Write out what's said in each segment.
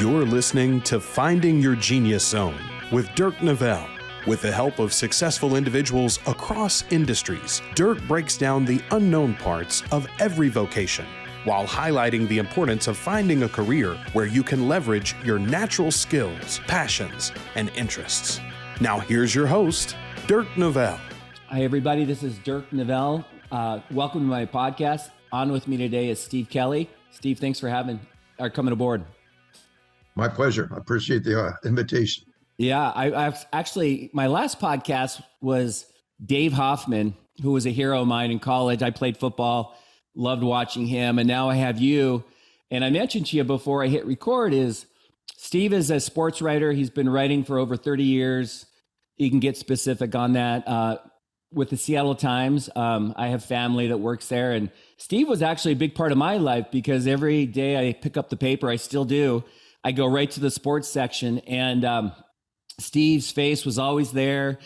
You're listening to Finding Your Genius Zone with Dirk Nevelle. With the help of successful individuals across industries, Dirk breaks down the unknown parts of every vocation while highlighting the importance of finding a career where you can leverage your natural skills, passions, and interests. Now here's your host, Dirk Nevelle. Hi, everybody. This is Dirk Nevelle. Welcome to my podcast. On with me today is Steve Kelley. Steve, thanks for coming aboard. My pleasure. I appreciate the invitation. Yeah, I've actually, my last podcast was Dave Hoffman, who was a hero of mine in college. I played football, loved watching him. And now I have you. And I mentioned to you before I hit record is Steve is a sports writer. He's been writing for over 30 years. He can get specific on that. With the Seattle Times, I have family that works there. And Steve was actually a big part of my life because every day I pick up the paper, I still do. I go right to the sports section, and Steve's face was always there.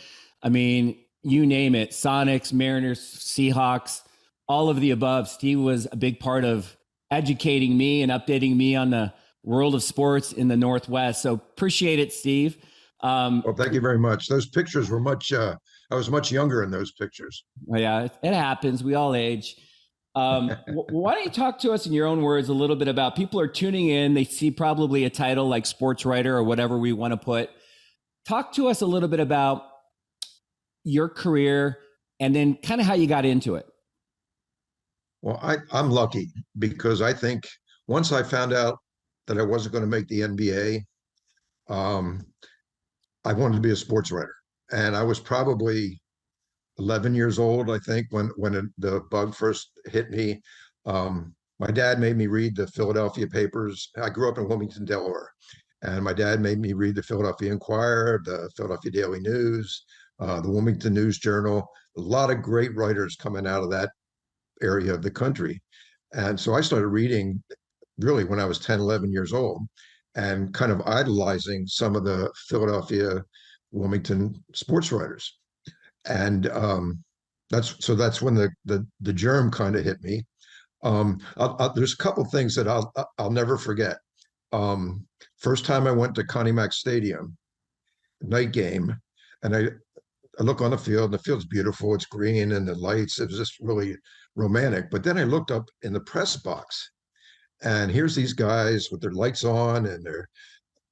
I mean, you name it, Sonics, Mariners, Seahawks, all of the above. Steve was a big part of educating me and updating me on the world of sports in the Northwest. So appreciate it, Steve. Well, thank you very much. Those pictures were I was much younger in those pictures. Well, yeah, it happens. We all age. Why don't you talk to us in your own words a little bit about, people are tuning in, they see probably a title like sports writer or whatever we want to put. Talk to us a little bit about your career and then kind of how you got into it. Well, I'm lucky because I think once I found out that I wasn't going to make the NBA, I wanted to be a sports writer. And I was probably 11 years old, I think, when the bug first hit me. My dad made me read the Philadelphia papers. I grew up in Wilmington, Delaware, and my dad made me read the Philadelphia Inquirer, the Philadelphia Daily News, the Wilmington News Journal. A lot of great writers coming out of that area of the country. And so I started reading really when I was 10, 11 years old and kind of idolizing some of the Philadelphia, Wilmington sports writers. And that's when the germ kind of hit me. There's a couple things that I'll never forget. First time I went to Connie Mack Stadium, night game, and I look on the field, and the field's beautiful. It's green and the lights. It was just really romantic. But then I looked up in the press box, and here's these guys with their lights on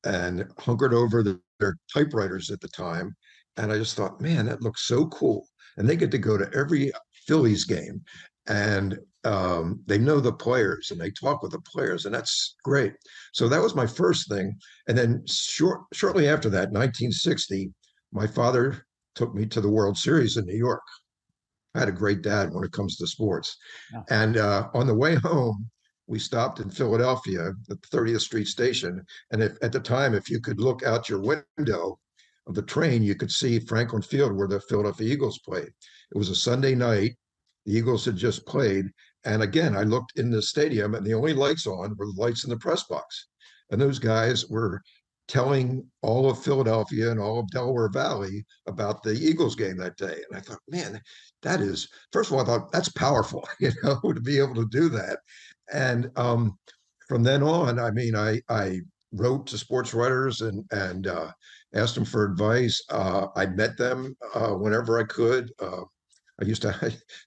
and hunkered over their typewriters at the time. And I just thought, man, that looks so cool. And they get to go to every Phillies game, and they know the players and they talk with the players, and that's great. So that was my first thing. And then shortly after that, 1960, my father took me to the World Series in New York. I had a great dad when it comes to sports. Yeah. And on the way home, we stopped in Philadelphia at the 30th Street station. And at the time, if you could look out your window of the train, you could see Franklin Field where the Philadelphia Eagles played. It was a Sunday night. The Eagles had just played. And again, I looked in the stadium, and the only lights on were the lights in the press box. And those guys were telling all of Philadelphia and all of Delaware Valley about the Eagles game that day. And I thought, man, that is, first of all, I thought that's powerful, to be able to do that. And from then on, I mean, I wrote to sports writers and asked them for advice. I met them whenever I could.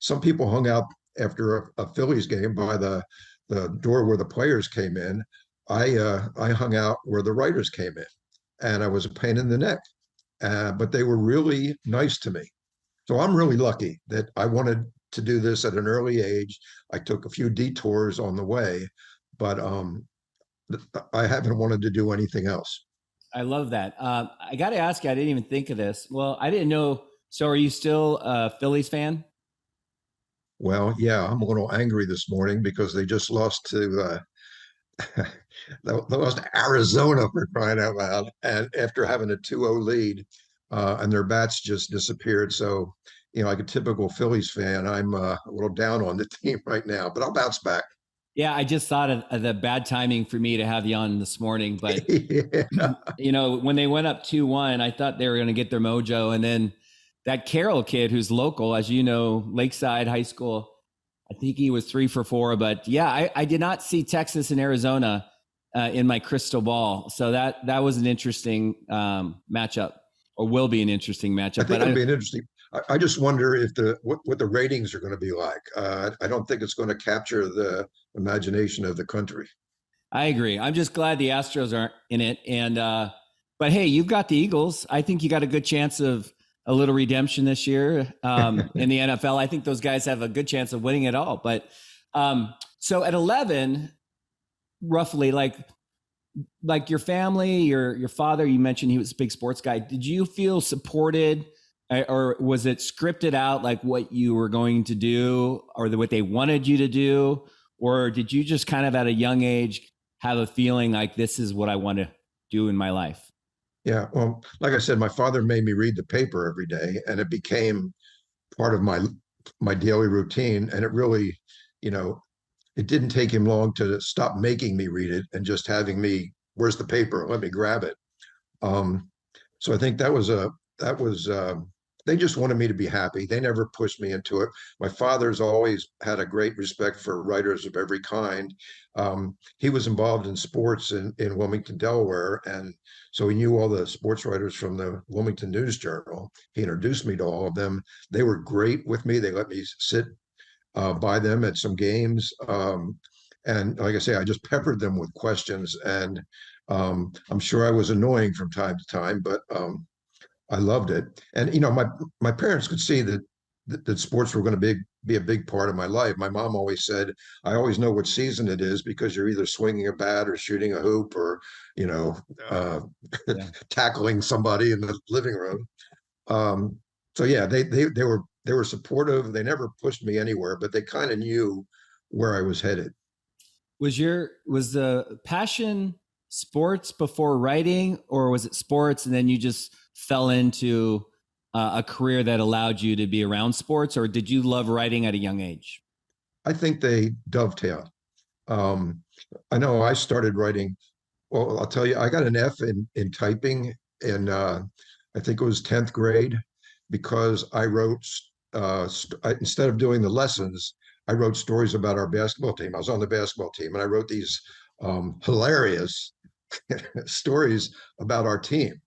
Some people hung out after a Phillies game by the door where the players came in. I hung out where the writers came in, and I was a pain in the neck. But they were really nice to me. So I'm really lucky that I wanted to do this at an early age. I took a few detours on the way, but I haven't wanted to do anything else. I love that. I got to ask you, I didn't even think of this. Well, I didn't know. So are you still a Phillies fan? Well, yeah, I'm a little angry this morning because they just lost to they lost to Arizona, for crying out loud, and after having a 2-0 lead, and their bats just disappeared. So, like a typical Phillies fan, I'm a little down on the team right now, but I'll bounce back. Yeah, I just thought of the bad timing for me to have you on this morning. But, when they went up 2-1, I thought they were going to get their mojo. And then that Carroll kid who's local, as you know, Lakeside High School, I think he was 3 for 4. But yeah, I did not see Texas and Arizona in my crystal ball. So that was an interesting matchup, or will be an interesting matchup. I think it'll be an interesting. I just wonder if what the ratings are going to be like. I don't think it's going to capture the imagination of the country. I agree. I'm just glad the Astros aren't in it. And but hey, you've got the Eagles. I think you got a good chance of a little redemption this year in the NFL. I think those guys have a good chance of winning it all. But so at 11, roughly, like your family, your father, you mentioned he was a big sports guy. Did you feel supported, or was it scripted out like what you were going to do, or what they wanted you to do? Or did you just kind of at a young age have a feeling like this is what I want to do in my life? Yeah, well, like I said, my father made me read the paper every day, and it became part of my daily routine. And it really, you know, it didn't take him long to stop making me read it and just having me, where's the paper? Let me grab it. Um, so I think that was they just wanted me to be happy. They never pushed me into it. My father's always had a great respect for writers of every kind. He was involved in sports in Wilmington, Delaware, and so he knew all the sports writers from the Wilmington News Journal. He introduced me to all of them. They were great with me. They let me sit by them at some games. And like I say, I just peppered them with questions. And I'm sure I was annoying from time to time, but I loved it. And my parents could see that sports were going to be a big part of my life. My mom always said, "I always know what season it is because you're either swinging a bat or shooting a hoop or uh, Yeah. tackling somebody in the living room." So yeah, they were supportive. They never pushed me anywhere, but they kind of knew where I was headed. Was the passion sports before writing, or was it sports and then you just fell into a career that allowed you to be around sports, or did you love writing at a young age? I think they dovetail. Um, I know I started writing. Well, I'll tell you, I got an F in typing in I think it was 10th grade because I wrote instead of doing the lessons, I wrote stories about our basketball team. I was on the basketball team, and I wrote these hilarious stories about our team.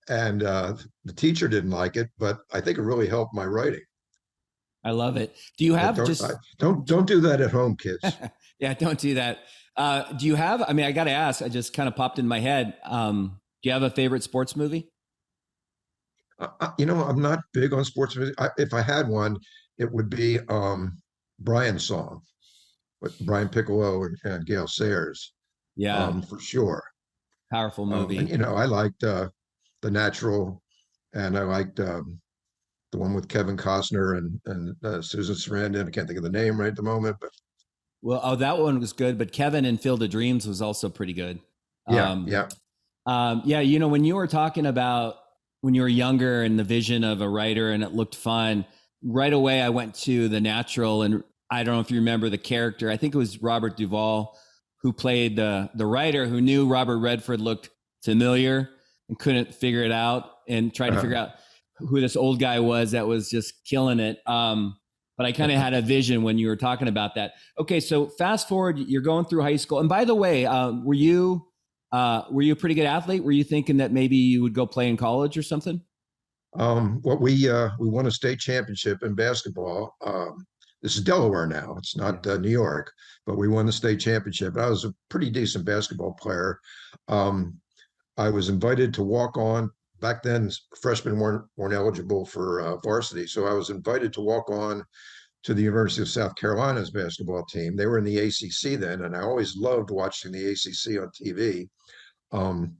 And the teacher didn't like it, but I think it really helped my writing. I love it. Do you have Don't do that at home, kids. Yeah, don't do that. Do you have, I mean, I got to ask, I just kind of popped in my head. Do you have a favorite sports movie? I'm not big on sports music. If I had one, it would be Brian's song with Brian Piccolo and Gail Sayers, Yeah, for sure. powerful movie. And I liked The Natural, and I liked the one with Kevin Costner and Susan Sarandon. I can't think of the name right at the moment, but Well, oh, that one was good, but Kevin and Field of Dreams was also pretty good. yeah, Um, yeah. yeah, when you were talking about when you were younger and the vision of a writer and it looked fun, right away I went to The Natural, and I don't know if you remember the character. I think it was Robert Duvall who played the writer who knew Robert Redford looked familiar and couldn't figure it out and tried to figure out who this old guy was that was just killing it. But I kind of had a vision when you were talking about that. Okay, so fast forward, you're going through high school, and by the way, were you a pretty good athlete? Were you thinking that maybe you would go play in college or something? What we won a state championship in basketball. This is Delaware now. It's not New York, but we won the state championship. I was a pretty decent basketball player. I was invited to walk on. Back then, freshmen weren't eligible for varsity, so I was invited to walk on to the University of South Carolina's basketball team. They were in the ACC then, and I always loved watching the ACC on TV. Um,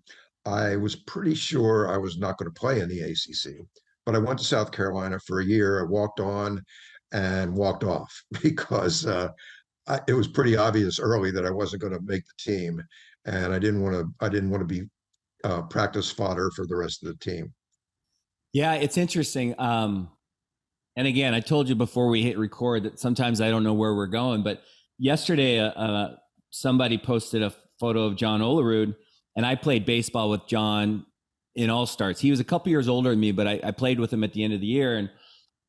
I was pretty sure I was not going to play in the ACC, but I went to South Carolina for a year. I walked on and walked off because it was pretty obvious early that I wasn't going to make the team, and I didn't want to. I didn't want to be practice fodder for the rest of the team. Yeah, it's interesting. And again, I told you before we hit record that sometimes I don't know where we're going. But yesterday, somebody posted a photo of John Olerud, and I played baseball with John in All Stars. He was a couple years older than me, but I played with him at the end of the year. And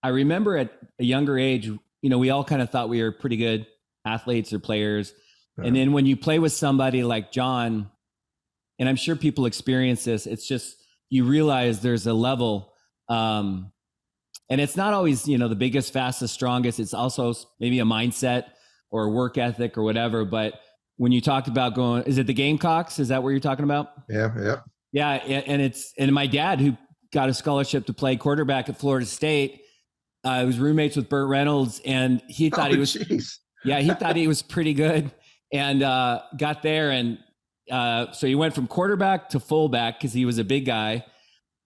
I remember at a younger age, we all kind of thought we were pretty good athletes or players. And then when you play with somebody like John, and I'm sure people experience this, it's just, you realize there's a level, and it's not always, the biggest, fastest, strongest. It's also maybe a mindset or a work ethic or whatever. But when you talked about going, is it the Gamecocks? Is that what you're talking about? Yeah. Yeah. And my dad, who got a scholarship to play quarterback at Florida State, was roommates with Burt Reynolds, and he thought he was, he thought he was pretty good, and got there. And so he went from quarterback to fullback because he was a big guy,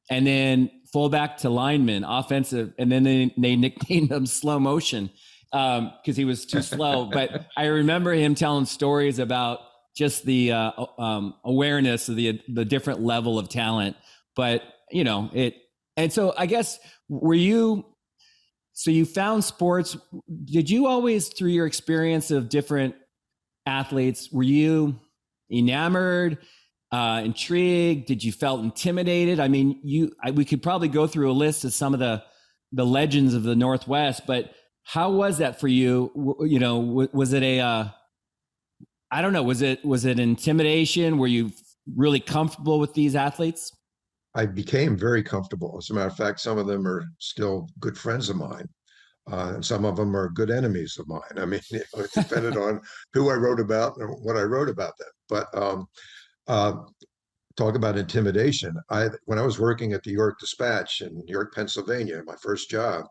and then fullback to lineman, offensive. And then they nicknamed him Slow Motion because he was too slow. But I remember him telling stories about just the awareness of the different level of talent. But, and so I guess, so you found sports. Did you always, through your experience of different athletes, were you enamored, intrigued? Did you felt intimidated? I mean, we could probably go through a list of some of the legends of the Northwest, but how was that for you? Was it I don't know, was it intimidation? Were you really comfortable with these athletes? I became very comfortable. As a matter of fact, some of them are still good friends of mine. And some of them are good enemies of mine. I mean, it depended on who I wrote about and what I wrote about them. But talk about intimidation. When I was working at the York Dispatch in York, Pennsylvania, my first job,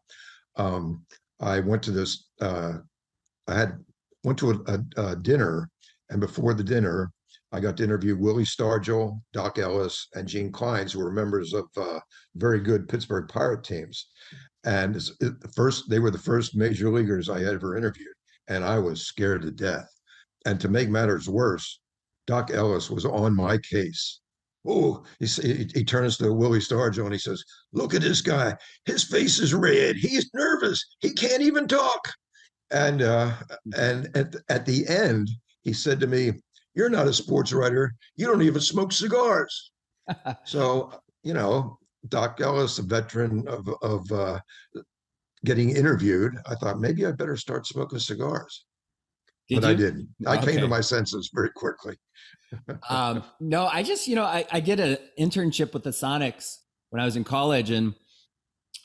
I went to this. Went to a dinner, and before the dinner, I got to interview Willie Stargell, Doc Ellis, and Gene Clines, who were members of very good Pittsburgh Pirate teams. And they were the first major leaguers I ever interviewed, and I was scared to death. And to make matters worse, Doc Ellis was on my case. Oh, he turns to Willie Stargell and he says, "Look at this guy. His face is red. He's nervous. He can't even talk." And at the end, he said to me, "You're not a sports writer. You don't even smoke cigars." So, Doc Ellis, a veteran of getting interviewed, I thought maybe I better start smoking cigars. I didn't. I came to my senses very quickly. No, I just, I did an internship with the Sonics when I was in college, and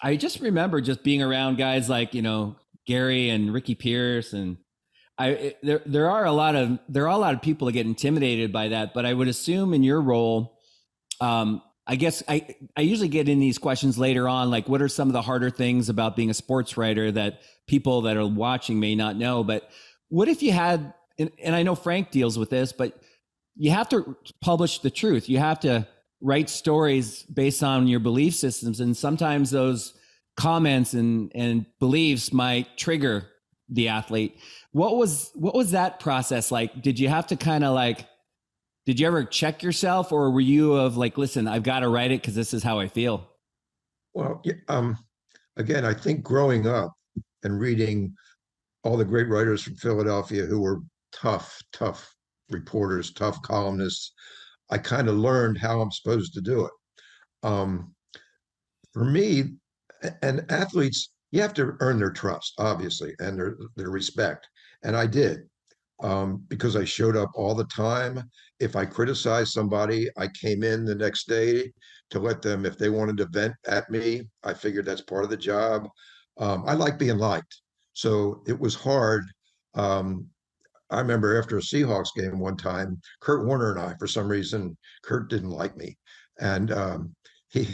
I just remember just being around guys like, Gary and Ricky Pierce, and there are a lot of people that get intimidated by that. But I would assume in your role, I guess I usually get in these questions later on, like what are some of the harder things about being a sports writer that people that are watching may not know? But what if you had, and I know Frank deals with this, but you have to publish the truth. You have to write stories based on your belief systems. And sometimes those comments and beliefs might trigger the athlete. What was that process like? Did you have to kind of did you ever check yourself, or were you of listen, I've got to write it because this is how I feel? Well, again, I think growing up and reading all the great writers from Philadelphia who were tough reporters, tough columnists, I kind of learned how I'm supposed to do it. For me, and athletes, you have to earn their trust, obviously, and their respect. And I did, because I showed up all the time. If I criticized somebody, I came in the next day to let them, if they wanted to vent at me, I figured that's part of the job. I like being liked. So it was hard. I remember after a Seahawks game one time, Kurt Warner and I, for some reason, Kurt didn't like me. And he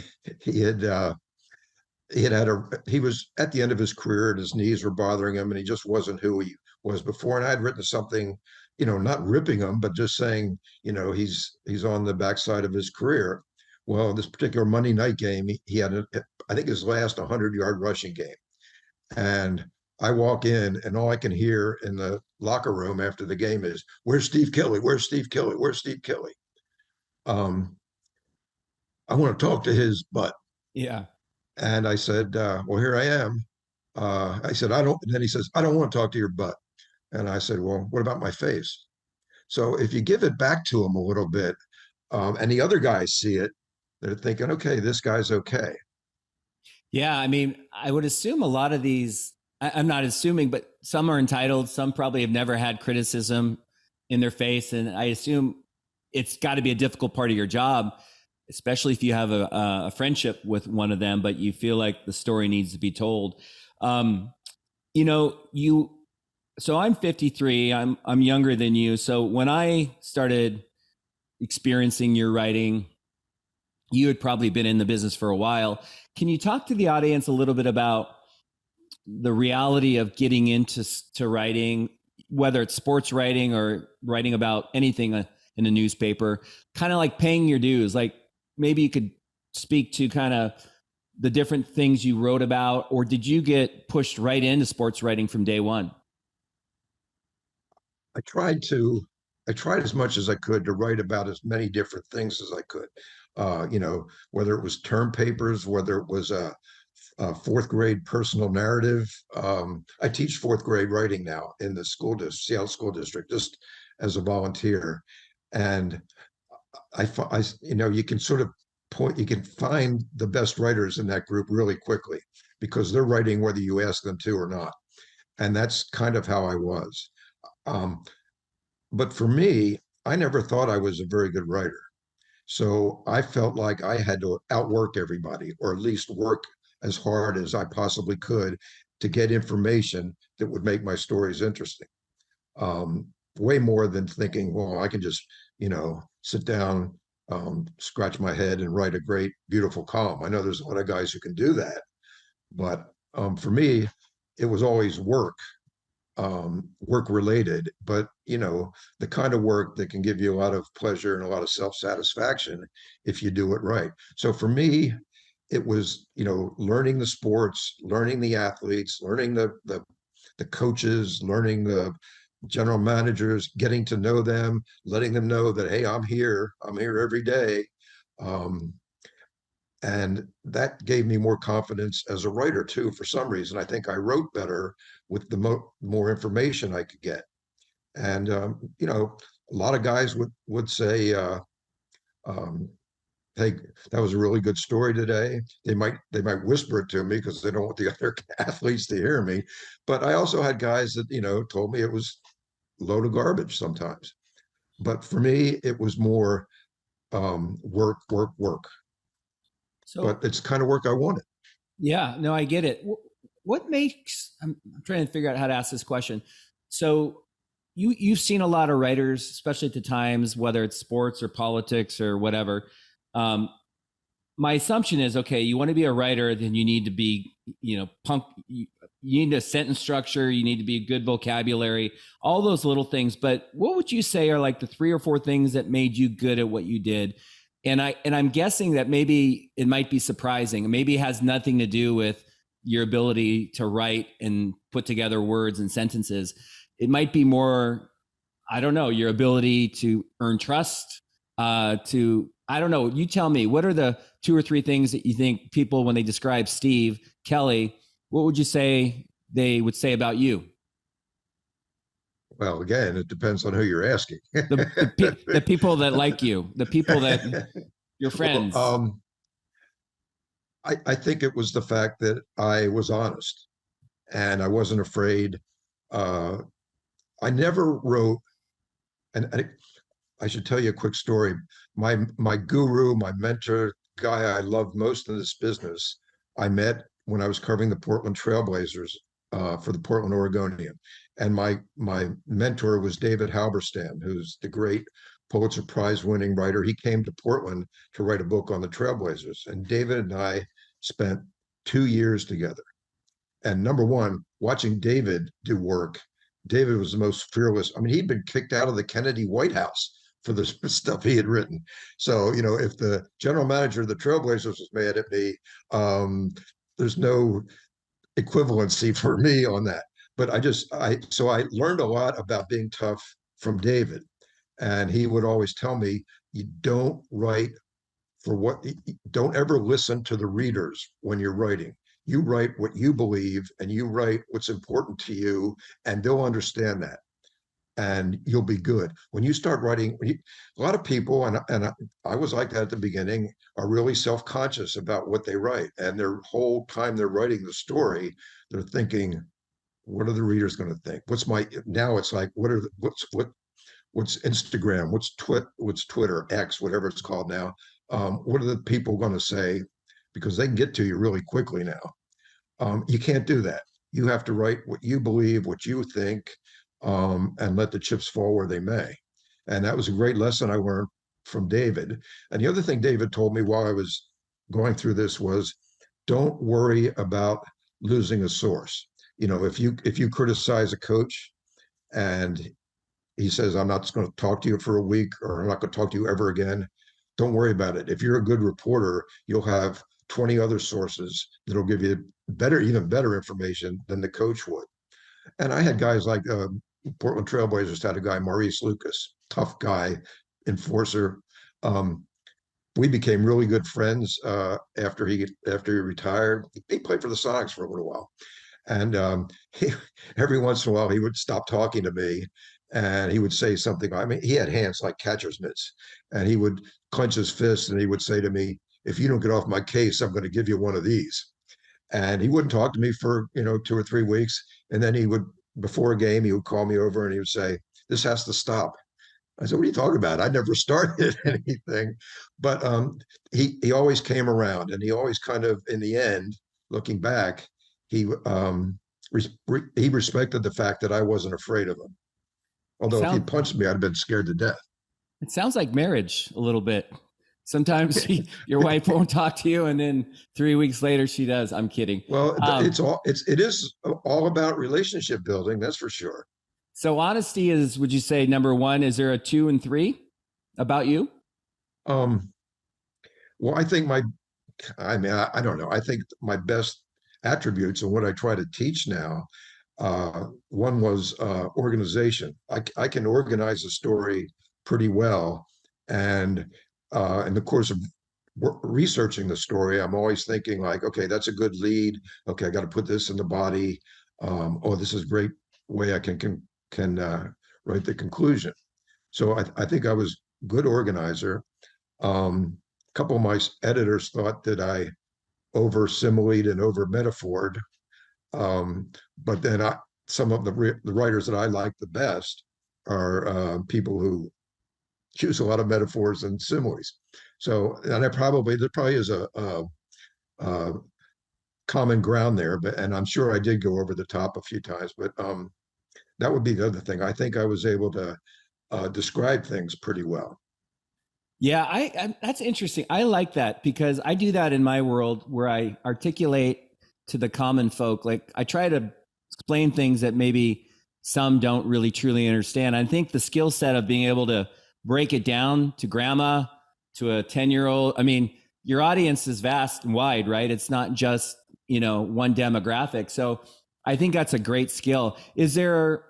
was at the end of his career and his knees were bothering him, and he just wasn't who he was before. And I had written something, not ripping him, but just saying, he's on the backside of his career. Well, this particular Monday night game, he had, I think his last 100-yard rushing game. And I walk in and all I can hear in the locker room after the game is, "Where's Steve Kelley? Where's Steve Kelley? Where's Steve Kelley?" I want to talk to his butt. Yeah. And I said, "Well, here I am." I said, "I don't," and then he says, "I don't want to talk to your butt." And I said, "Well, what about my face?" So if you give it back to him a little bit, and the other guys see it, they're thinking, okay, this guy's okay. Yeah. I mean, I would assume a lot of these, I'm not assuming, but some are entitled. Some probably have never had criticism. in their face. And I assume it's got to be a difficult part of your job, especially if you have a friendship with one of them, but you feel like the story needs to be told. You know, so I'm 53, I'm younger than you. So when I started experiencing your writing, you had probably been in the business for a while. Can you talk to the audience a little bit about the reality of getting into writing, whether it's sports writing or writing about anything in a newspaper, kind of like paying your dues? Like maybe you could speak to kind of the different things you wrote about, or did you get pushed right into sports writing from day one? I tried to, I tried as much as I could to write about as many different things as I could. You know, whether it was term papers, whether it was a fourth grade personal narrative. I teach fourth grade writing now in the Seattle School District, just as a volunteer. And you know, you can sort of you can find the best writers in that group really quickly because they're writing whether you ask them to or not. And that's kind of how I was. Um, but for me, I never thought I was a very good writer. So I felt like I had to outwork everybody, or at least work as hard as I possibly could to get information that would make my stories interesting. Way more than thinking, well, I can just, you know, sit down, scratch my head and write a great, beautiful column. I know there's a lot of guys who can do that, but for me, it was always work related, but you know, the kind of work that can give you a lot of pleasure and a lot of self-satisfaction if you do it right. So for me, it was, you know, learning the sports, learning the athletes, learning the coaches, learning the general managers, getting to know them, letting them know that, hey, I'm here every day. Um, and that gave me more confidence as a writer too. For some reason, I think I wrote better with the more information I could get. And you know, a lot of guys would say, um, "Hey, that was a really good story today." They might whisper it to me because they don't want the other athletes to hear me. But I also had guys that, you know, told me it was a load of garbage sometimes. But for me, it was more work, work, work. So But it's the kind of work I wanted. yeah, no, I get it. What makes, I'm trying to figure out how to ask this question. So you've seen a lot of writers, especially at the times, whether it's sports or politics or whatever. Um, my assumption is, okay, you want to be a writer, then you need to be, you know, you need a sentence structure, you need to be a good vocabulary, all those little things. But what would you say are like the 3 or 4 things that made you good at what you did? And I'm guessing that maybe it might be surprising. Maybe it has nothing to do with your ability to write and put together words and sentences. It might be more, I don't know, your ability to earn trust, I don't know. You tell me, what are the 2 or 3 things that you think people, when they describe Steve Kelley, what would you say they would say about you? Well, again, it depends on who you're asking. The people that like you, the people that your Well, friends. I think it was the fact that I was honest and I wasn't afraid. Uh, I never wrote, and I should tell you a quick story. My guru, my mentor, guy I loved most in this business, I met when I was covering the Portland Trailblazers for the Portland Oregonian, and my mentor was David Halberstam, who's the great Pulitzer Prize winning writer. He came to Portland to write a book on the Trailblazers, and David and I spent 2 years together. And number one, watching David do work, David was the most fearless. I mean, he'd been kicked out of the Kennedy White House for the stuff he had written. So, you know, if the general manager of the Trailblazers was mad at me, there's no equivalency for me on that. But so I learned a lot about being tough from David. And he would always tell me, you don't write for what, don't ever listen to the readers when you're writing. You write what you believe and you write what's important to you, and they'll understand that and you'll be good. When you start writing, a lot of people, and I was like that at the beginning, are really self-conscious about what they write. And their whole time they're writing the story, they're thinking, what are the readers going to think? Now it's like, what's Instagram, what's Twitter, X, whatever it's called now. What are the people going to say? Because they can get to you really quickly now. You can't do that. You have to write what you believe, what you think, and let the chips fall where they may. And that was a great lesson I learned from David. And the other thing David told me while I was going through this was, don't worry about losing a source. If you criticize a coach and he says, I'm not going to talk to you for a week, or I'm not going to talk to you ever again, don't worry about it. If you're a good reporter, you'll have 20 other sources that'll give you even better information than the coach would. And I had guys like Portland Trailblazers had a guy, Maurice Lucas, tough guy, enforcer. We became really good friends after he retired. He played for the Sonics for a little while. And every once in a while, he would stop talking to me and he would say something. I mean, he had hands like catcher's mitts, and he would clench his fist and he would say to me, if you don't get off my case, I'm going to give you one of these. And he wouldn't talk to me for 2 or 3 weeks. And then before a game, he would call me over and he would say, this has to stop. I said, what are you talking about? I never started anything. But he always came around, and he always kind of, in the end, looking back, he respected the fact that I wasn't afraid of him. Although if he punched me, I'd have been scared to death. It sounds like marriage a little bit. Sometimes your wife won't talk to you, and then 3 weeks later she does. I'm kidding. Well, it is all about relationship building. That's for sure. So honesty is, would you say, number one? Is there a 2 and 3 about you? Well, I think I don't know. I think my best attributes and what I try to teach now, one was organization. I can organize a story pretty well. And in the course of researching the story, I'm always thinking like, okay, that's a good lead. Okay, I got to put this in the body. This is a great way I can write the conclusion. So I think I was good organizer. A couple of my editors thought that I over simileed and over metaphored. But then some of the writers that I like the best are people who use a lot of metaphors and similes. So, and there probably is a common ground there, and I'm sure I did go over the top a few times, but that would be the other thing. I think I was able to describe things pretty well. Yeah, I that's interesting. I like that because I do that in my world where I articulate to the common folk. Like I try to explain things that maybe some don't really truly understand. I think the skill set of being able to break it down to grandma, to a 10-year-old. I mean, your audience is vast and wide, right? It's not just, one demographic. So I think that's a great skill. Is there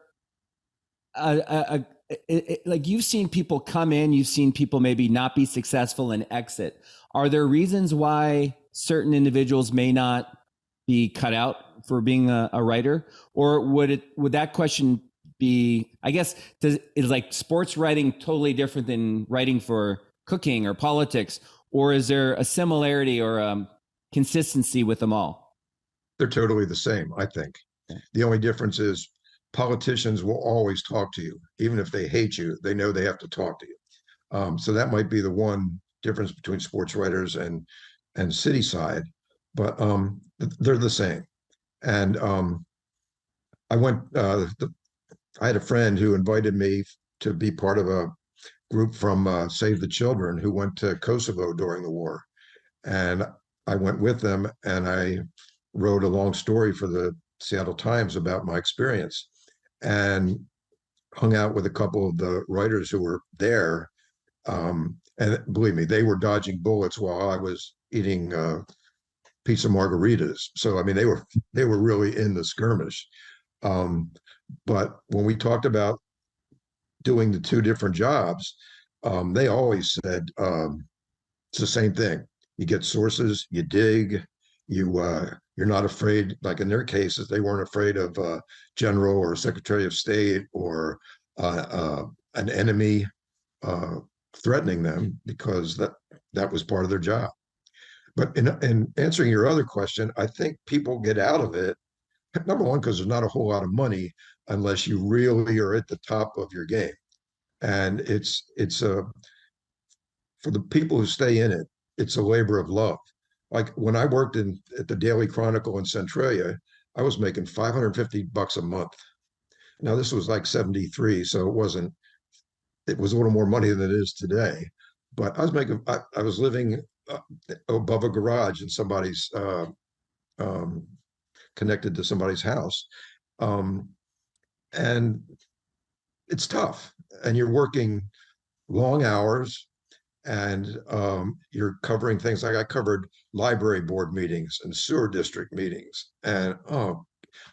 like you've seen people come in, you've seen people maybe not be successful and exit. Are there reasons why certain individuals may not be cut out for being a writer? Or would that question be, I guess, is like sports writing totally different than writing for cooking or politics? Or is there a similarity or consistency with them all? They're totally the same, I think. The only difference is politicians will always talk to you. Even if they hate you, they know they have to talk to you. So that might be the one difference between sports writers and city side, but they're the same. And I had a friend who invited me to be part of a group from Save the Children who went to Kosovo during the war. And I went with them and I wrote a long story for the Seattle Times about my experience and hung out with a couple of the writers who were there. And believe me, they were dodging bullets while I was eating pizza margaritas. So, I mean, they were really in the skirmish. But when we talked about doing the two different jobs, they always said it's the same thing. You get sources, you dig, you're not afraid. Like in their cases, they weren't afraid of a general or a secretary of state or an enemy threatening them because that was part of their job. But in answering your other question, I think people get out of it, number one, because there's not a whole lot of money unless you really are at the top of your game. and it's a for the people who stay in it, it's a labor of love. Like when I worked at the Daily Chronicle in Centralia, I was making $550 a month. Now this was like 73, so it was a little more money than it is today. But I was living above a garage in somebody's um, connected to somebody's house. Um, and it's tough. And you're working long hours, and you're covering things like I covered library board meetings and sewer district meetings. And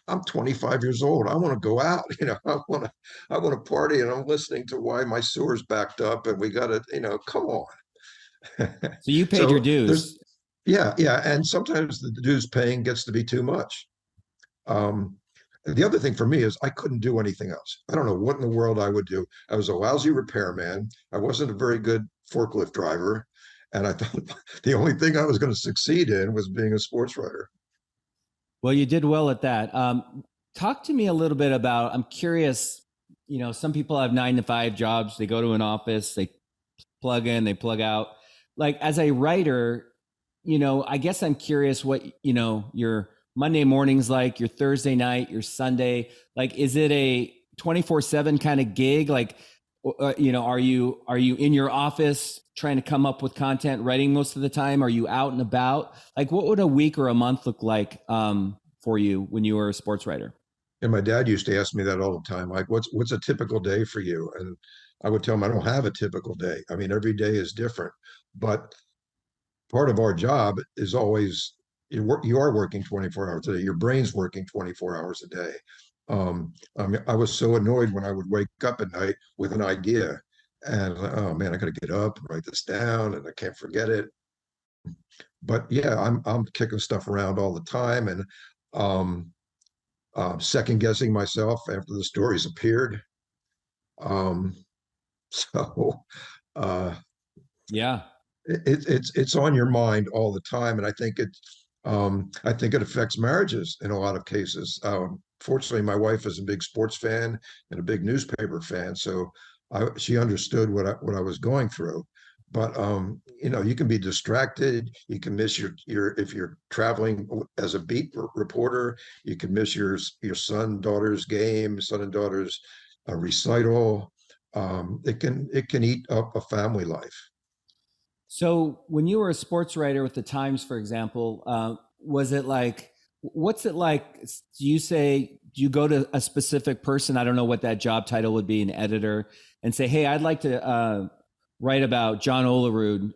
I'm 25 years old. I want to go out. I want to party, and I'm listening to why my sewer's backed up, and we got to, come on. So you paid your So there's, dues. yeah, and sometimes the dues paying gets to be too much. Um, the other thing for me is I couldn't do anything else. I don't know what in the world I would do. I was a lousy repairman. I wasn't a very good forklift driver. And I thought the only thing I was going to succeed in was being a sports writer. Well, you did well at that. Talk to me a little bit about, I'm curious, some people have 9 to 5 jobs. They go to an office, they plug in, they plug out. Like as a writer, I guess I'm curious what, your Monday morning's like, your Thursday night, your Sunday, like, is it a 24/7 kind of gig? Like, are you in your office trying to come up with content, writing most of the time? Are you out and about? Like, what would a week or a month look like for you when you were a sports writer? And my dad used to ask me that all the time, like, what's a typical day for you? And I would tell him I don't have a typical day. I mean, every day is different. But part of our job is always you are working 24 hours a day. Your brain's working 24 hours a day. I mean, I was so annoyed when I would wake up at night with an idea, and oh man, I got to get up and write this down, and I can't forget it. But yeah, I'm kicking stuff around all the time, and um, second guessing myself after the stories appeared. Um, so uh, Yeah. it's on your mind all the time, and I think it affects marriages in a lot of cases. Fortunately, my wife is a big sports fan and a big newspaper fan, so she understood what I was going through. But you can be distracted. You can miss your if you're traveling as a beat reporter, you can miss your son-daughter's game, son and daughter's recital. It can eat up a family life. So when you were a sports writer with the Times, for example, was it like, what's it like? Do you go to a specific person? I don't know what that job title would be, an editor, and say, hey, I'd like to write about John Olerud,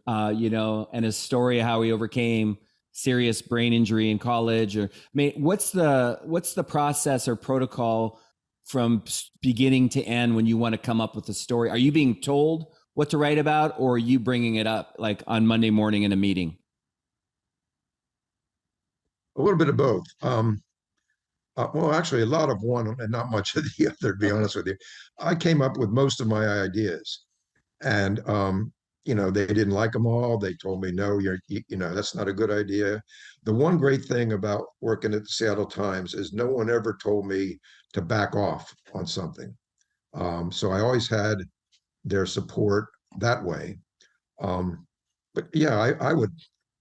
and his story of how he overcame serious brain injury in college. Or, I mean, what's the process or protocol from beginning to end when you want to come up with a story? Are you being told what to write about, or are you bringing it up like on Monday morning in a meeting? A little bit of both. Well, actually, a lot of one and not much of the other, to be Okay. honest with you. I came up with most of my ideas, and they didn't like them all. They told me, no, that's not a good idea. The one great thing about working at the Seattle Times is no one ever told me to back off on something. So I always had their support that way. Um, but yeah, I would,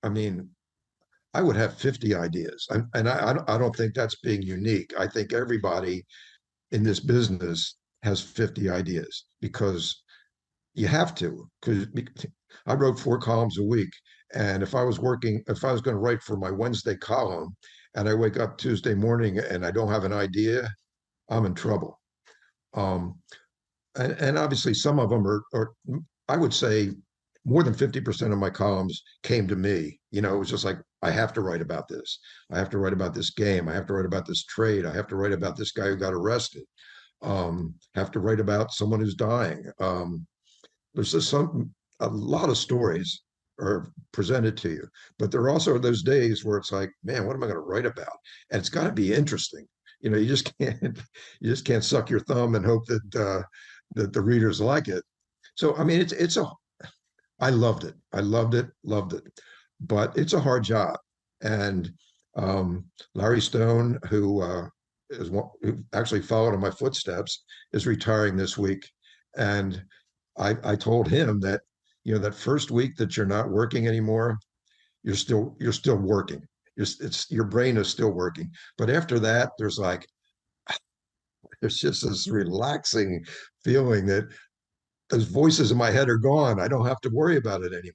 I mean, I would have 50 ideas. And I don't think that's being unique. I think everybody in this business has 50 ideas because you have to. Because I wrote 4 columns a week. And if I was going to write for my Wednesday column and I wake up Tuesday morning and I don't have an idea, I'm in trouble. Um, and obviously some of them are I would say more than 50% of my columns came to me. It was just like, I have to write about this. I have to write about this game. I have to write about this trade. I have to write about this guy who got arrested. Have to write about someone who's dying. There's just a lot of stories are presented to you, but there are also those days where it's like, man, what am I going to write about? And it's got to be interesting. You just can't suck your thumb and hope that the readers like it. So I mean, I loved it. I loved it. But it's a hard job. And Larry Stone, who actually followed in my footsteps, is retiring this week. And I told him that, that first week that you're not working anymore, you're still working. Your brain is still working. But after that, there's just this relaxing feeling that those voices in my head are gone. I don't have to worry about it anymore.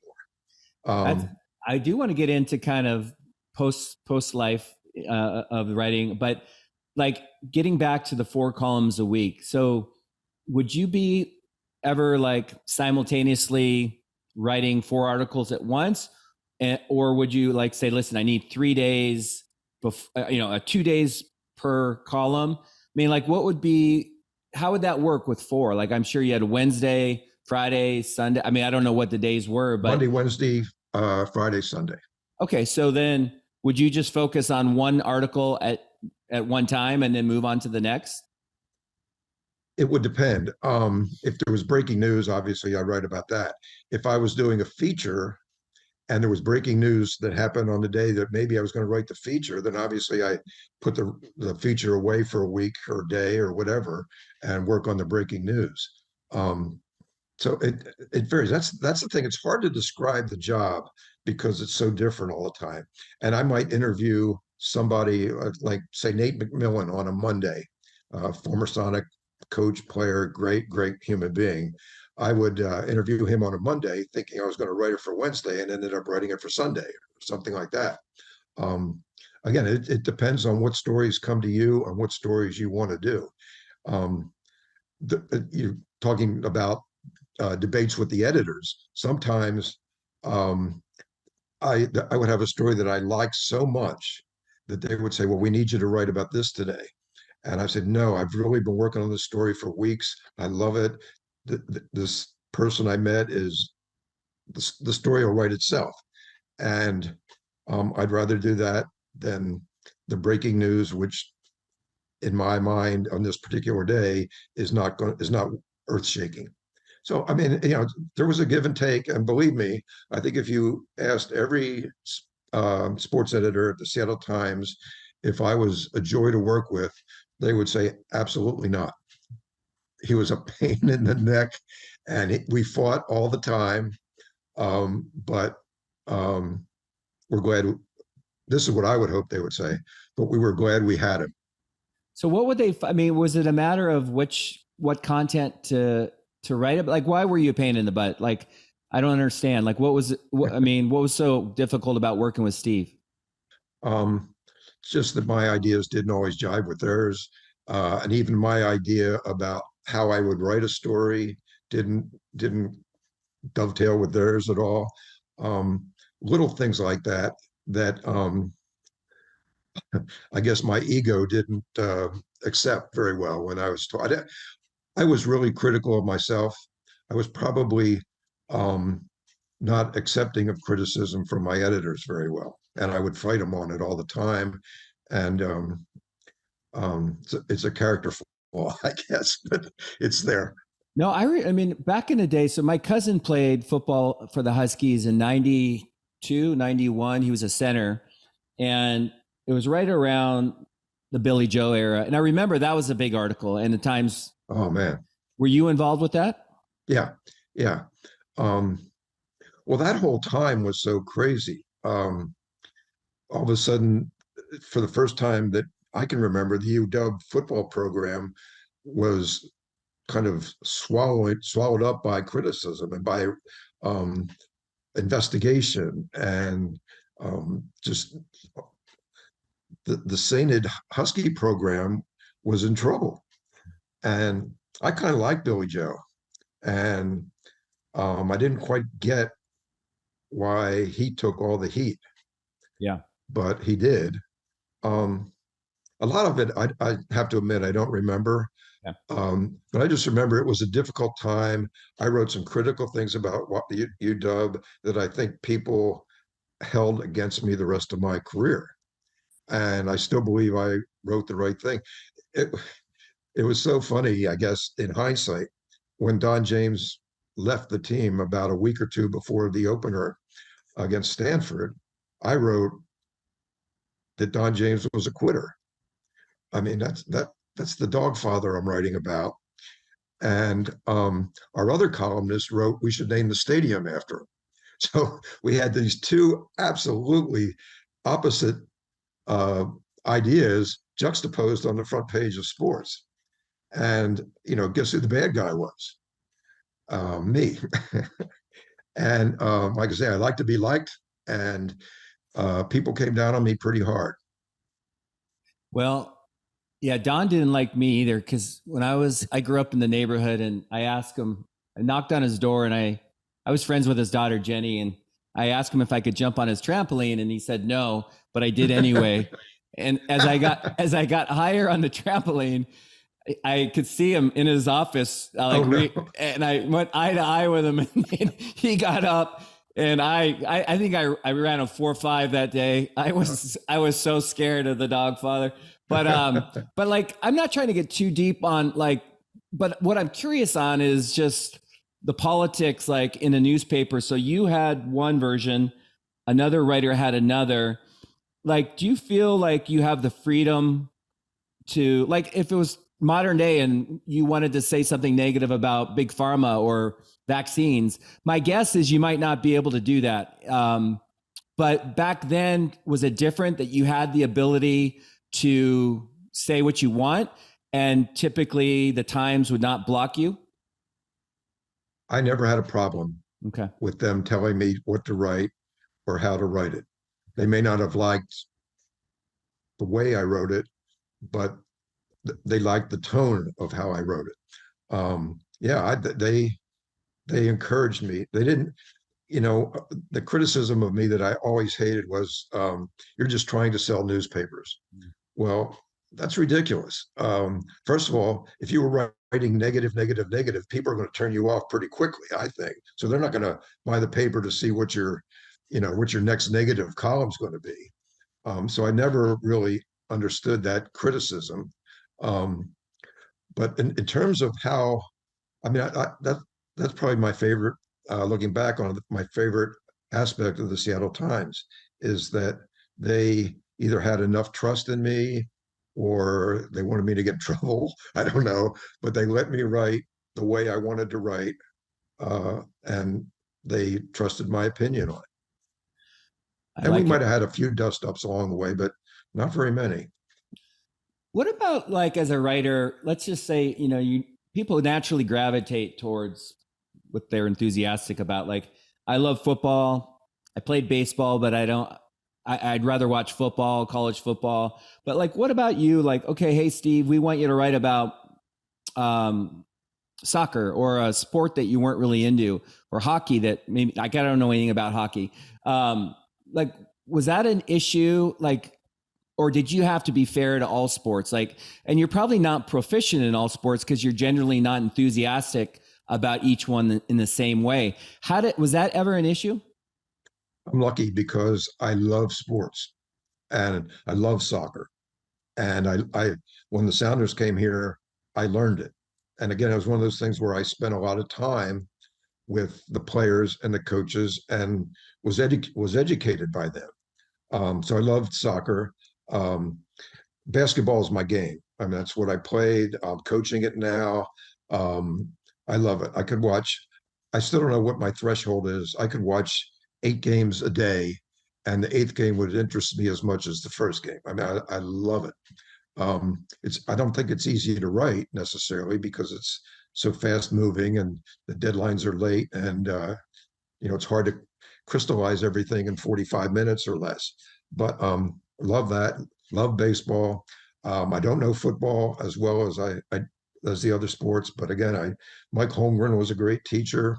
That's, I do want to get into kind of post life of writing, but like getting back to the 4 columns a week. So would you be ever like simultaneously writing 4 articles at once? Or would you like say, listen, I need 3 days, 2 days per column? I mean, like how would that work with 4? Like, I'm sure you had Wednesday, Friday, Sunday. I mean, I don't know what the days were, but Monday, Wednesday, Friday, Sunday. Okay, so then would you just focus on one article at one time and then move on to the next? It would depend. If there was breaking news, obviously I write about that. If I was doing a feature and there was breaking news that happened on the day that maybe I was going to write the feature, then obviously I put the feature away for a week or a day or whatever and work on the breaking news. So it varies. That's the thing. It's hard to describe the job because it's so different all the time. And I might interview somebody like say Nate McMillan on a Monday, former Sonic coach, player, great human being. I would interview him on a Monday, thinking I was going to write it for Wednesday, and ended up writing it for Sunday or something like that. Um, Again, it depends on what stories come to you and what stories you want to do. You're talking about debates with the editors. Sometimes I would have a story that I liked so much that they would say, "Well, we need you to write about this today." And I said, "No, I've really been working on this story for weeks. I love it. This person I met is the story will write itself." And I'd rather do that than the breaking news, which in my mind on this particular day is not earth shaking. So, I mean, there was a give and take. And believe me, I think if you asked every sports editor at the Seattle Times if I was a joy to work with, they would say, absolutely not. He was a pain in the neck and we fought all the time. But we're glad. This is what I would hope they would say, but we were glad we had him. So what would they, I mean, was it a matter of what content to write? Like, why were you a pain in the butt? Like, I don't understand. Like, what was so difficult about working with Steve? It's just that my ideas didn't always jive with theirs. And even my idea about how I would write a story didn't dovetail with theirs at all. Little things like that I guess my ego didn't accept very well when I was taught. I was really critical of myself. I was probably not accepting of criticism from my editors very well, and I would fight them on it all the time. And it's a character flaw, I guess, but it's there. No, I mean, back in the day, so my cousin played football for the Huskies in 92, 91. He was a center. And it was right around the Billy Joe era. And I remember that was a big article. And the Times. Oh, man. Were you involved with that? Yeah. Yeah. Well, that whole time was so crazy. All of a sudden, for the first time that I can remember, the UW football program was kind of swallowed up by criticism and by investigation and just the sainted Husky program was in trouble. And I kind of liked Billy Joe. And I didn't quite get why he took all the heat. Yeah. But he did. A lot of it, I have to admit, I don't remember. Yeah. But I just remember it was a difficult time. I wrote some critical things about what the UW that I think people held against me the rest of my career. And I still believe I wrote the right thing. It was so funny, I guess, in hindsight, when Don James left the team about a week or two before the opener against Stanford, I wrote that Don James was a quitter. I mean, that's the dog father I'm writing about. And our other columnist wrote, we should name the stadium after him. So we had these two absolutely opposite uh, ideas juxtaposed on the front page of sports. And, guess who the bad guy was? Me. And like I say, I like to be liked, and people came down on me pretty hard. Well, yeah, Don didn't like me either because I grew up in the neighborhood, and I asked him, I knocked on his door, and I was friends with his daughter Jenny, and I asked him if I could jump on his trampoline, and he said no, but I did anyway. And as I got higher on the trampoline, I could see him in his office, and I went eye to eye with him, and he got up, and I think I ran a 4.5 that day. I was so scared of the dog father, but like I'm not trying to get too deep on but what I'm curious on is just the politics, like in a newspaper. So you had one version, another writer had another. Like, do you feel like you have the freedom to, like, if it was modern day and you wanted to say something negative about big pharma or vaccines, my guess is you might not be able to do that. But back then, was it different that you had the ability to say what you want, and typically the Times would not block you? I never had a problem Okay. with them telling me what to write or how to write it. They may not have liked the way I wrote it, but they liked the tone of how I wrote it. Yeah, they encouraged me. They didn't, the criticism of me that I always hated was, you're just trying to sell newspapers. Well, that's ridiculous. First of all, if you were writing negative, negative, negative, people are going to turn you off pretty quickly, I think. So they're not going to buy the paper to see what your next negative column's going to be. So I never really understood that criticism. But in terms of how, I mean, that's probably my favorite. Looking back on it, my favorite aspect of the Seattle Times is that they either had enough trust in me or they wanted me to get in trouble. I don't know, but they let me write the way I wanted to write, and they trusted my opinion on it. And we might have had a few dust ups along the way, but not very many. What about, like, as a writer, let's just say, people naturally gravitate towards what they're enthusiastic about. Like, I love football. I played baseball, but I'd rather watch football, college football. But like, what about you? Like, okay, hey, Steve, we want you to write about soccer or a sport that you weren't really into, or hockey that maybe, I don't know anything about hockey. Like, was that an issue? Like, or did you have to be fair to all sports? Like, and you're probably not proficient in all sports because you're generally not enthusiastic about each one in the same way. Was that ever an issue? I'm lucky because I love sports and I love soccer. And I when the Sounders came here, I learned it. And again, it was one of those things where I spent a lot of time with the players and the coaches and was educated by them. So I loved soccer. Basketball is my game. I mean, that's what I played. I'm coaching it now. I love it. I still don't know what my threshold is. I could watch 8 games a day, and the 8th game would interest me as much as the first game. I mean, I love it. I don't think it's easy to write necessarily because it's so fast moving and the deadlines are late, and it's hard to crystallize everything in 45 minutes or less. But love that. Love baseball. I don't know football as well as the other sports, but again, Mike Holmgren was a great teacher.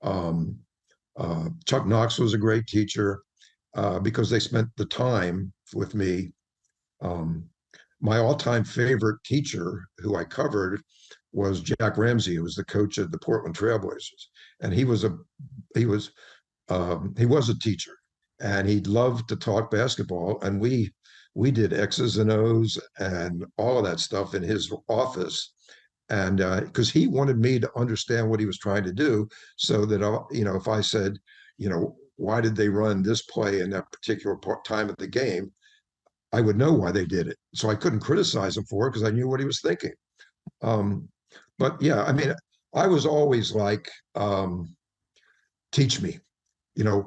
Chuck Knox was a great teacher because they spent the time with me. My all-time favorite teacher who I covered was Jack Ramsey, who was the coach of the Portland Trailblazers, and he was a teacher, and he loved to talk basketball, and we did X's and O's and all of that stuff in his office, and because he wanted me to understand what he was trying to do, so that if I said, why did they run this play in that particular time of the game, I would know why they did it. So I couldn't criticize him for it because I knew what he was thinking. But yeah, I mean, I was always like, teach me,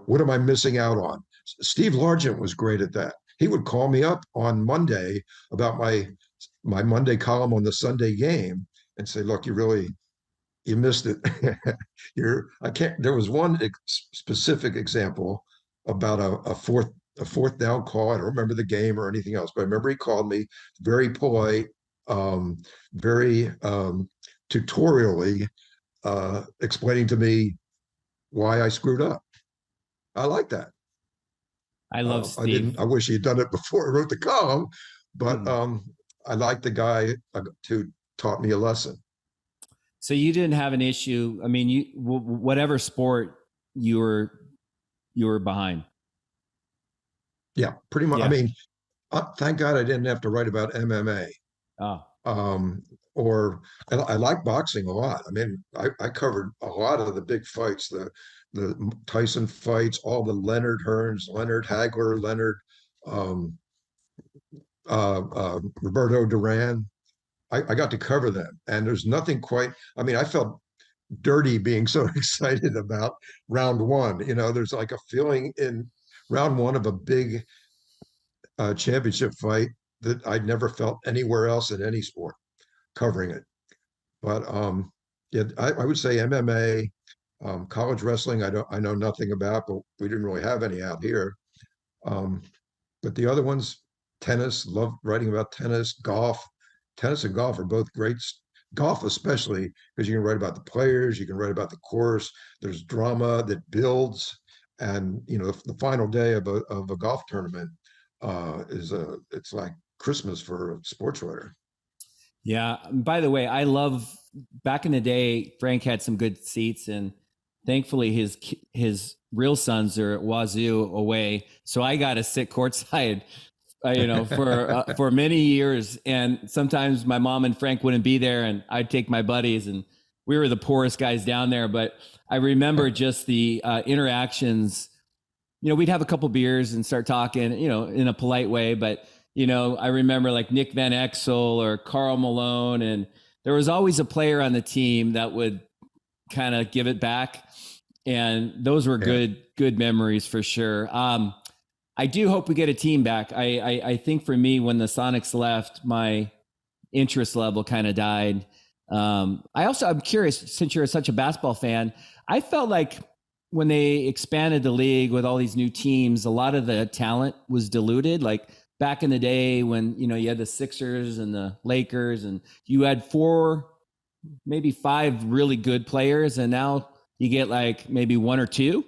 what am I missing out on? Steve Largent was great at that. He would call me up on Monday about my Monday column on the Sunday game and say, look, you missed it. I can't, there was one specific example about a fourth down call. I don't remember the game or anything else, but I remember he called me very polite, um, very tutorially explaining to me why I screwed up. I like that. I love I Steve. didn't. I wish he had done it before I wrote the column, but Mhm. I like the guy who taught me a lesson. So you didn't have an issue. I mean, whatever sport you were behind. Yeah, pretty much. I Yeah. mean, thank God I didn't have to write about MMA. Oh, Um, or I like boxing a lot. I mean, I covered a lot of the big fights, the Tyson fights, all the Leonard Hearns, Leonard Hagler, Leonard um, Roberto Duran. I got to cover them, and there's nothing quite. I mean, I felt dirty being so excited about round one. There's like a feeling in round one of a big championship fight that I'd never felt anywhere else in any sport covering it. But yeah, I would say MMA, college wrestling. I know nothing about, but we didn't really have any out here. Um, but the other ones, tennis, love writing about tennis, golf. Tennis and golf are both great. Golf, especially because you can write about the players, you can write about the course. There's drama that builds, and the final day of a golf tournament it's like Christmas for a sports writer. yeah. By the way, I love back in the day, Frank had some good seats, and thankfully his real sons are at Wazoo away, so I got to sit courtside, for many years. And sometimes my mom and Frank wouldn't be there, and I'd take my buddies, and we were the poorest guys down there. But I remember just the interactions. We'd have a couple beers and start talking, in a polite way. But, I remember like Nick Van Exel or Carl Malone. And there was always a player on the team that would kind of give it back. And those were Yeah. good memories for sure. I do hope we get a team back. I think for me, when the Sonics left, my interest level kind of died. I'm curious, since you're such a basketball fan, I felt like when they expanded the league with all these new teams, a lot of the talent was diluted. Like back in the day when, you had the Sixers and the Lakers, and you had 4, maybe 5 really good players. And now you get like maybe 1 or 2.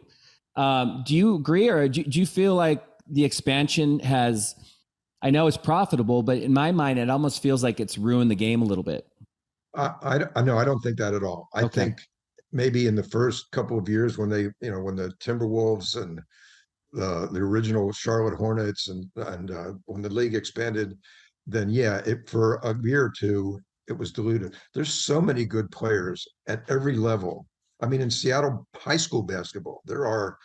Do you agree, or do you feel like the expansion I know it's profitable, but in my mind, it almost feels like it's ruined the game a little bit. I know, I don't think that at all. I Okay. think maybe in the first couple of years when when the Timberwolves and the original Charlotte Hornets and when the league expanded, then yeah, for a year or two it was diluted. There's so many good players at every level. I mean, in Seattle high school basketball, there are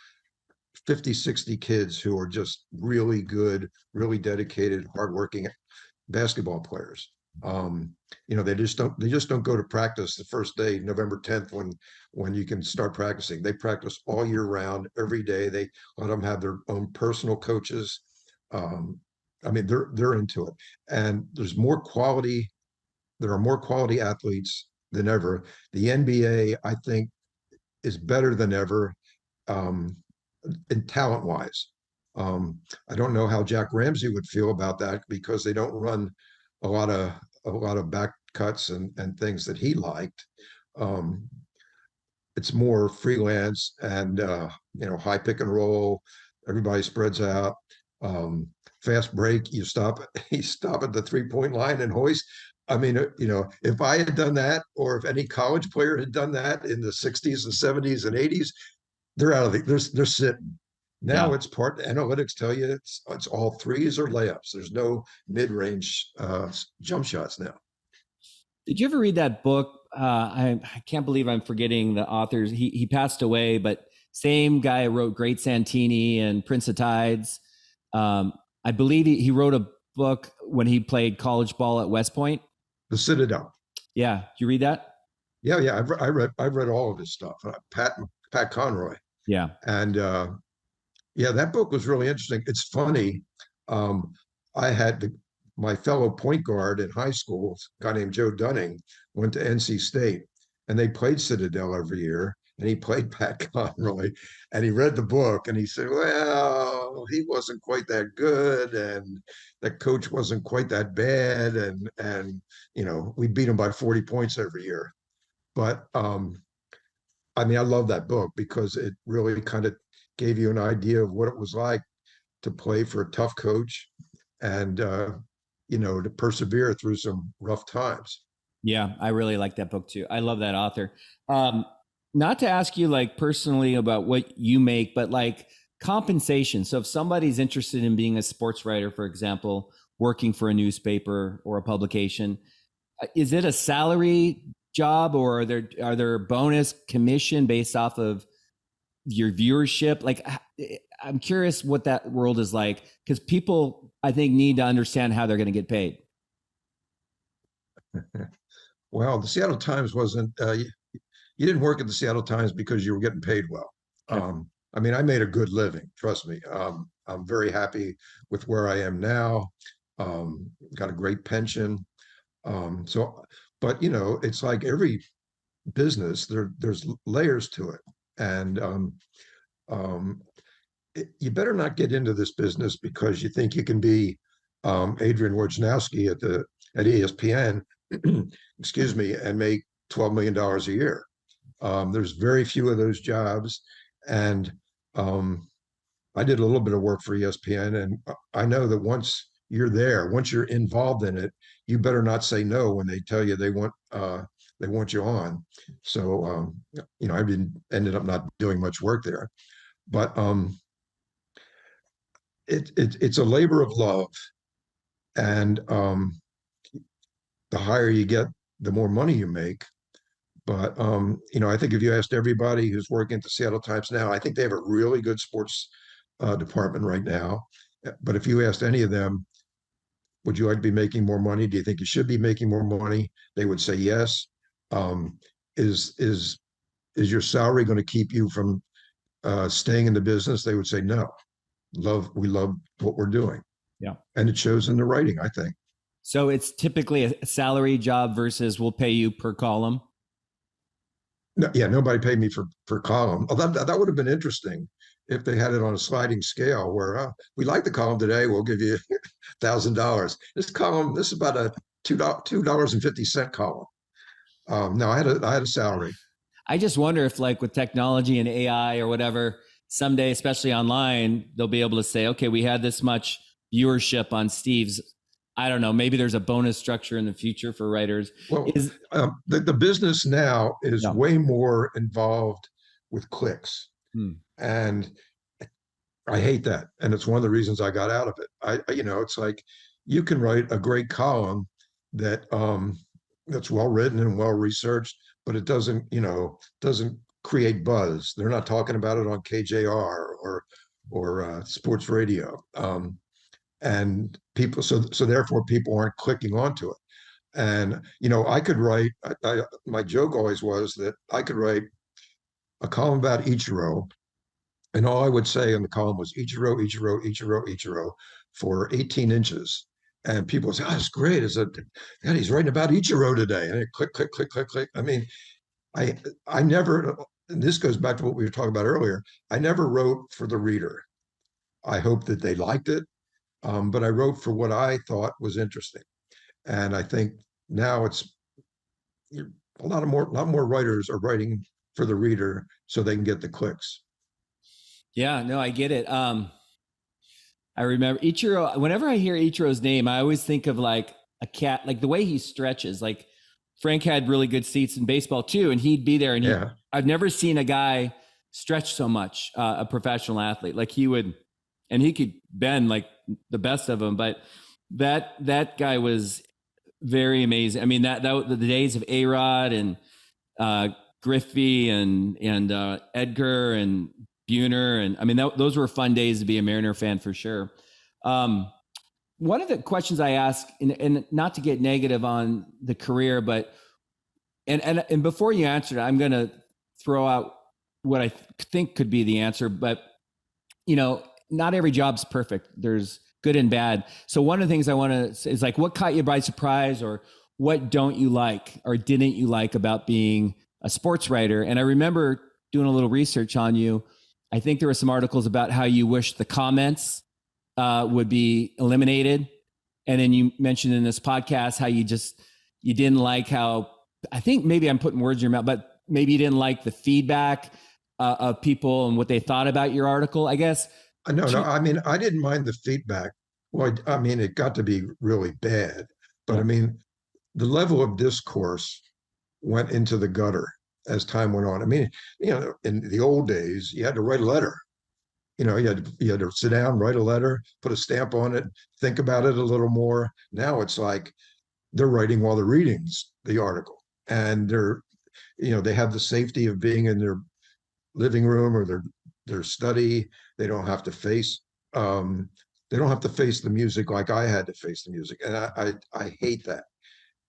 50, 60 kids who are just really good, really dedicated, hardworking basketball players. They just don't go to practice the first day, November 10th, when you can start practicing. They practice all year round, every day. They let them have their own personal coaches. I mean, they're into it, and there are more quality athletes than ever. The NBA, I think, is better than ever, um, in talent wise. I don't know how Jack Ramsey would feel about that because they don't run a lot of back cuts and things that he liked. Um, it's more freelance and high pick and roll. Everybody spreads out. Fast break. You stop at the 3-point line and hoist. I mean, if I had done that, or if any college player had done that in the 60s and 70s and 80s, they're out of they're sitting. Now Yeah. it's part analytics tell you it's all threes or layups. There's no mid-range jump shots now. Did you ever read that book? I can't believe I'm forgetting the authors. He passed away, but same guy wrote Great Santini and Prince of Tides. I believe he wrote a book when he played college ball at West Point. The Citadel. Yeah, did you read that? Yeah. I've read all of his stuff. Pat Conroy, Yeah. and yeah, that book was really interesting. It's funny. Um, I had my fellow point guard in high school, a guy named Joe Dunning, went to NC State, and they played Citadel every year. And he played Pat Conroy, and he read the book, and he said, "Well, he wasn't quite that good, and the coach wasn't quite that bad, and we beat him by 40 points every year." But I mean, I love that book because it really kind of gave you an idea of what it was like to play for a tough coach and to persevere through some rough times. Yeah, I really like that book too. I love that author. Um, Not to ask you like personally about what you make, but like compensation. So if somebody's interested in being a sports writer, for example, working for a newspaper or a publication, is it a salary job, or are there bonus commission based off of your viewership? Like, I'm curious what that world is like, because people, I think, need to understand how they're going to get paid. Well, the Seattle Times wasn't, you didn't work at the Seattle Times because you were getting paid well. Okay. I mean, I made a good living, trust me. I'm very happy with where I am now. Got a great pension. So, but it's like every business, there's layers to it. And um, you better not get into this business because you think you can be Adrian Wojnarowski at ESPN, excuse me, and make $12 million a year. There's very few of those jobs, and um, I did a little bit of work for ESPN, and I know that once you're involved in it, you better not say no when they tell you they want you on. So I ended up not doing much work there, but it's a labor of love, and the higher you get, the more money you make. But I think if you asked everybody who's working at the Seattle Times now, I think they have a really good sports department right now. But if you asked any of them, would you like to be making more money? Do you think you should be making more money? They would say yes. Um, is your salary going to keep you from staying in the business? They would say no. We love what we're doing, Yeah. and it shows in the writing, I think. So it's typically a salary job versus we'll pay you per column. No, yeah, nobody paid me for column. Oh, that would have been interesting if they had it on a sliding scale where we like the column today, we'll give you $1,000. This is about a $2.50 column. No, I had a salary. I just wonder if, like, with technology and AI or whatever, someday, especially online, they'll be able to say, okay, we had this much viewership on Steve's. I don't know. Maybe there's a bonus structure in the future for writers. Well, the business now is No. way more involved with clicks, Hmm. and I hate that. And it's one of the reasons I got out of it. It's like you can write a great column that's well written and well researched, but it doesn't create buzz. They're not talking about it on KJR or sports radio. And people, so therefore people aren't clicking onto it. And I could write. My joke always was that I could write a column about Ichiro, and all I would say in the column was Ichiro, Ichiro, Ichiro, Ichiro for 18 inches. And people would say, oh, that's great. God, he's writing about Ichiro today. And it click, click, click, click, click. I mean, I never, and this goes back to what we were talking about earlier. I never wrote for the reader. I hope that they liked it. But I wrote for what I thought was interesting. And I think now a lot more writers are writing for the reader so they can get the clicks. Yeah, no, I get it. I remember Ichiro. Whenever I hear Ichiro's name, I always think of like a cat, like the way he stretches. Like Frank had really good seats in baseball too, and he'd be there. And Yeah. I've never seen a guy stretch so much, a professional athlete. Like he would, and he could bend like the best of them. But that guy was very amazing. I mean, that the days of A-Rod and Griffey and Edgar and Buhner, and I mean those were fun days to be a Mariner fan for sure. One of the questions I ask, and not to get negative on the career, but And before you answer, I'm going to throw out what I think could be the answer, but not every job's perfect. There's good and bad. So one of the things I want to say is like, what caught you by surprise, or what don't you like or didn't you like about being a sports writer? And I remember doing a little research on you. I think there were some articles about how you wish the comments would be eliminated. And then you mentioned in this podcast how you didn't like how, I think maybe I'm putting words in your mouth, but maybe you didn't like the feedback of people and what they thought about your article, I guess. No, I mean, I didn't mind the feedback. Well, I mean, it got to be really bad, but I mean, the level of discourse went into the gutter as time went on. I mean, in the old days, you had to write a letter. You had to sit down, write a letter, put a stamp on it, think about it a little more. Now it's like they're writing while they're reading the article, and they have the safety of being in their living room or their study. They don't have to face the music like I had to face the music, and I hate that.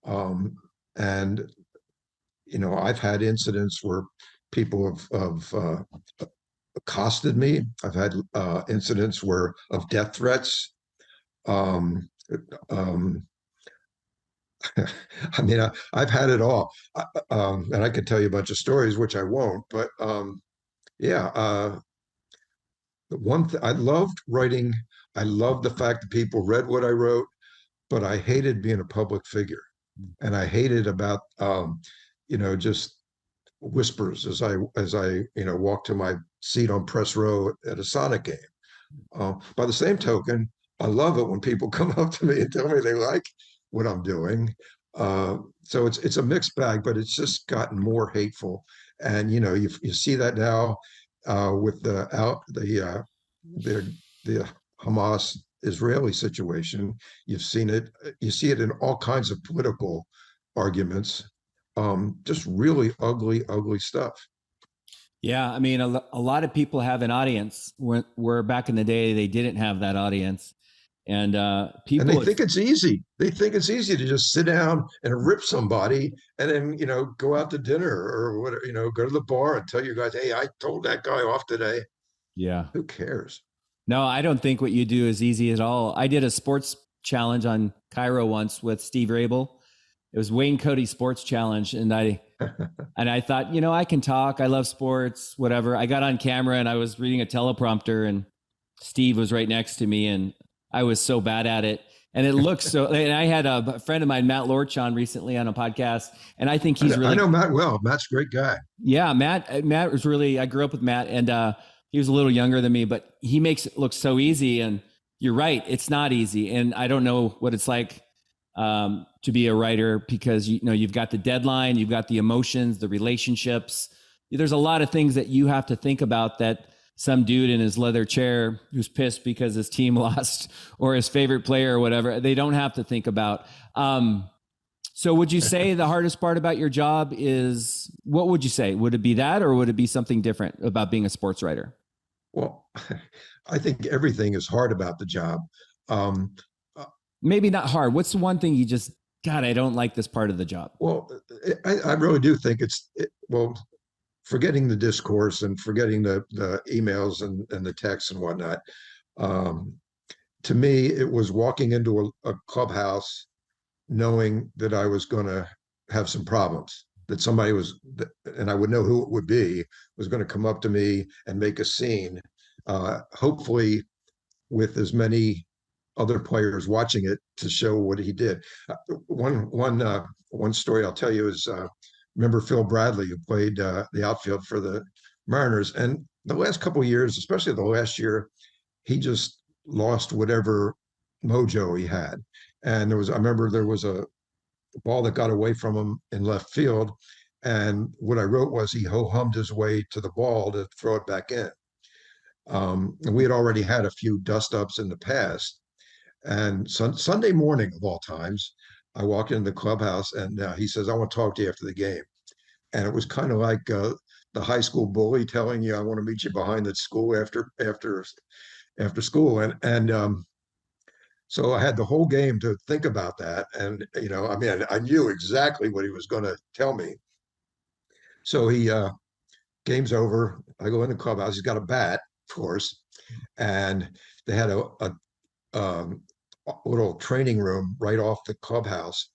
And I've had incidents where people have accosted me. I've had incidents of death threats. Um, um, I mean, I've had it all, and I could tell you a bunch of stories, which I won't. But yeah, I loved writing. I loved the fact that people read what I wrote, but I hated being a public figure, and I hated about just whispers as I walk to my seat on press row at a Sonic game. By the same token, I love it when people come up to me and tell me they like what I'm doing. So it's a mixed bag, but it's just gotten more hateful. And you see that now with the Hamas Israeli situation. You've seen it. You see it in all kinds of political arguments. Just really ugly, ugly stuff. Yeah, I mean, a lot of people have an audience where back in the day they didn't have that audience, and people. And they think it's easy. They think it's easy to just sit down and rip somebody, and then go out to dinner or whatever. Go to the bar and tell your guys, "Hey, I told that guy off today." Yeah. Who cares? No, I don't think what you do is easy at all. I did a sports challenge on Cairo once with Steve Rabel. It was Wayne Cody Sports Challenge, and I thought, I can talk. I love sports, whatever. I got on camera and I was reading a teleprompter, and Steve was right next to me, and I was so bad at it. And it looks so. And I had a friend of mine, Matt Lorchon, recently on a podcast, and I think he's really. I know Matt well. Matt's a great guy. Yeah, Matt was really. I grew up with Matt, and he was a little younger than me, but he makes it look so easy. And you're right, it's not easy. And I don't know what it's like to be a writer, because you've got the deadline, you've got the emotions, the relationships. There's a lot of things that you have to think about that some dude in his leather chair who's pissed because his team lost or his favorite player or whatever, they don't have to think about. So would you say the hardest part about your job is, what would you say? Would it be that, or would it be something different about being a sports writer? Well, I think everything is hard about the job. Maybe not hard. What's the one thing you just, God, I don't like this part of the job? Well, I really do think forgetting the discourse and forgetting the emails and the texts and whatnot. To me, it was walking into a clubhouse knowing that I was going to have some problems, that somebody and I would know who it would be, was going to come up to me and make a scene, hopefully with as many other players watching it to show what he did. One story I'll tell you is, remember Phil Bradley, who played the outfield for the Mariners, and the last couple of years, especially the last year, he just lost whatever mojo he had. And I remember there was a ball that got away from him in left field, and what I wrote was he ho-hummed his way to the ball to throw it back in. And we had already had a few dust-ups in the past. And Sunday morning, of all times, I walked into the clubhouse, and he says, "I want to talk to you after the game." And it was kind of like the high school bully telling you, "I want to meet you behind the school after school." And so I had the whole game to think about that. And I knew exactly what he was going to tell me. So he game's over. I go in the clubhouse. He's got a bat, of course, and they had um, a little training room right off the clubhouse,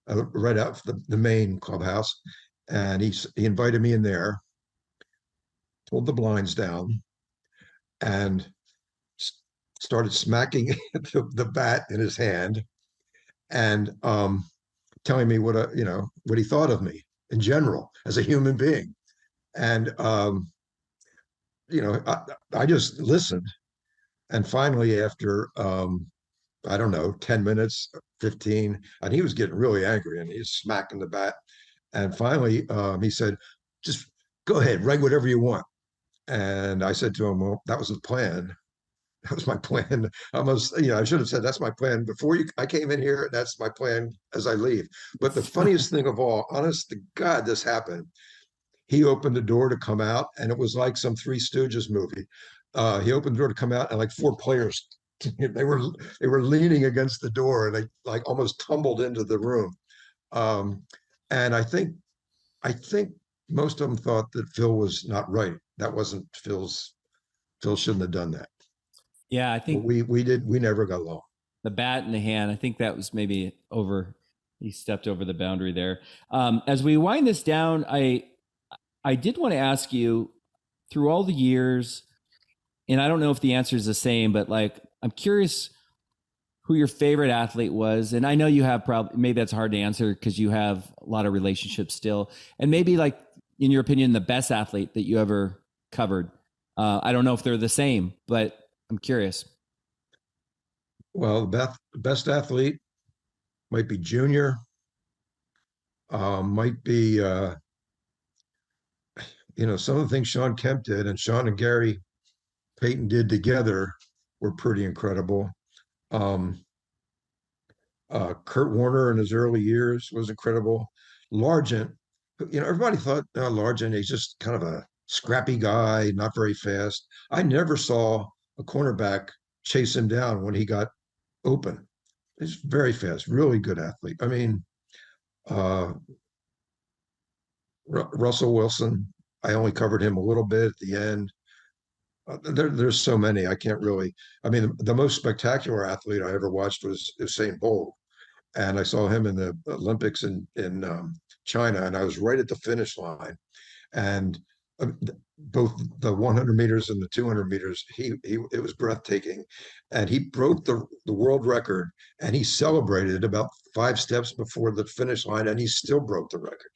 right out the main clubhouse. And he invited me in there, pulled the blinds down, and started smacking the bat in his hand and telling me what he thought of me in general as a human being. And I just listened. And finally, after I don't know, 10 minutes, 15, and he was getting really angry and he's smacking the bat. And finally, he said, just go ahead, write whatever you want. And I said to him, well, that was the plan. That was my plan. Almost, I should have said that's my plan before I came in here. That's my plan as I leave. But the funniest thing of all, honest to God, this happened. He opened the door to come out, and it was like some Three Stooges movie. He opened the door to come out, and like four players, they were leaning against the door, and they like almost tumbled into the room. Um, and I think most of them thought that Phil was not right. That wasn't Phil's. Phil shouldn't have done that. Yeah, I think We never got along. the bat in the hand, I think that was maybe he stepped over the boundary there. As we wind this down, I did want to ask you, through all the years, and I don't know if the answer is the same, but like, I'm curious who your favorite athlete was. And I know you have maybe that's hard to answer because you have a lot of relationships still. And maybe, like, in your opinion, the best athlete that you ever covered. I don't know if they're the same, but I'm curious. Well, best athlete might be Junior, might be some of the things Sean Kemp did and Sean and Gary Payton did together were pretty incredible. Um, Kurt Warner in his early years was incredible. Largent, everybody thought Largent, he's just kind of a scrappy guy, not very fast. I never saw a cornerback chase him down when he got open. He's very fast, really good athlete. I mean, uh, Russell Wilson, I only covered him a little bit at the end. There's so many. I can't really. I mean, the most spectacular athlete I ever watched was Usain Bolt, and I saw him in the Olympics in China, and I was right at the finish line, and uh, both the 100 meters and the 200 meters, it was breathtaking, and he broke the world record, and he celebrated about 5 steps before the finish line, and he still broke the record,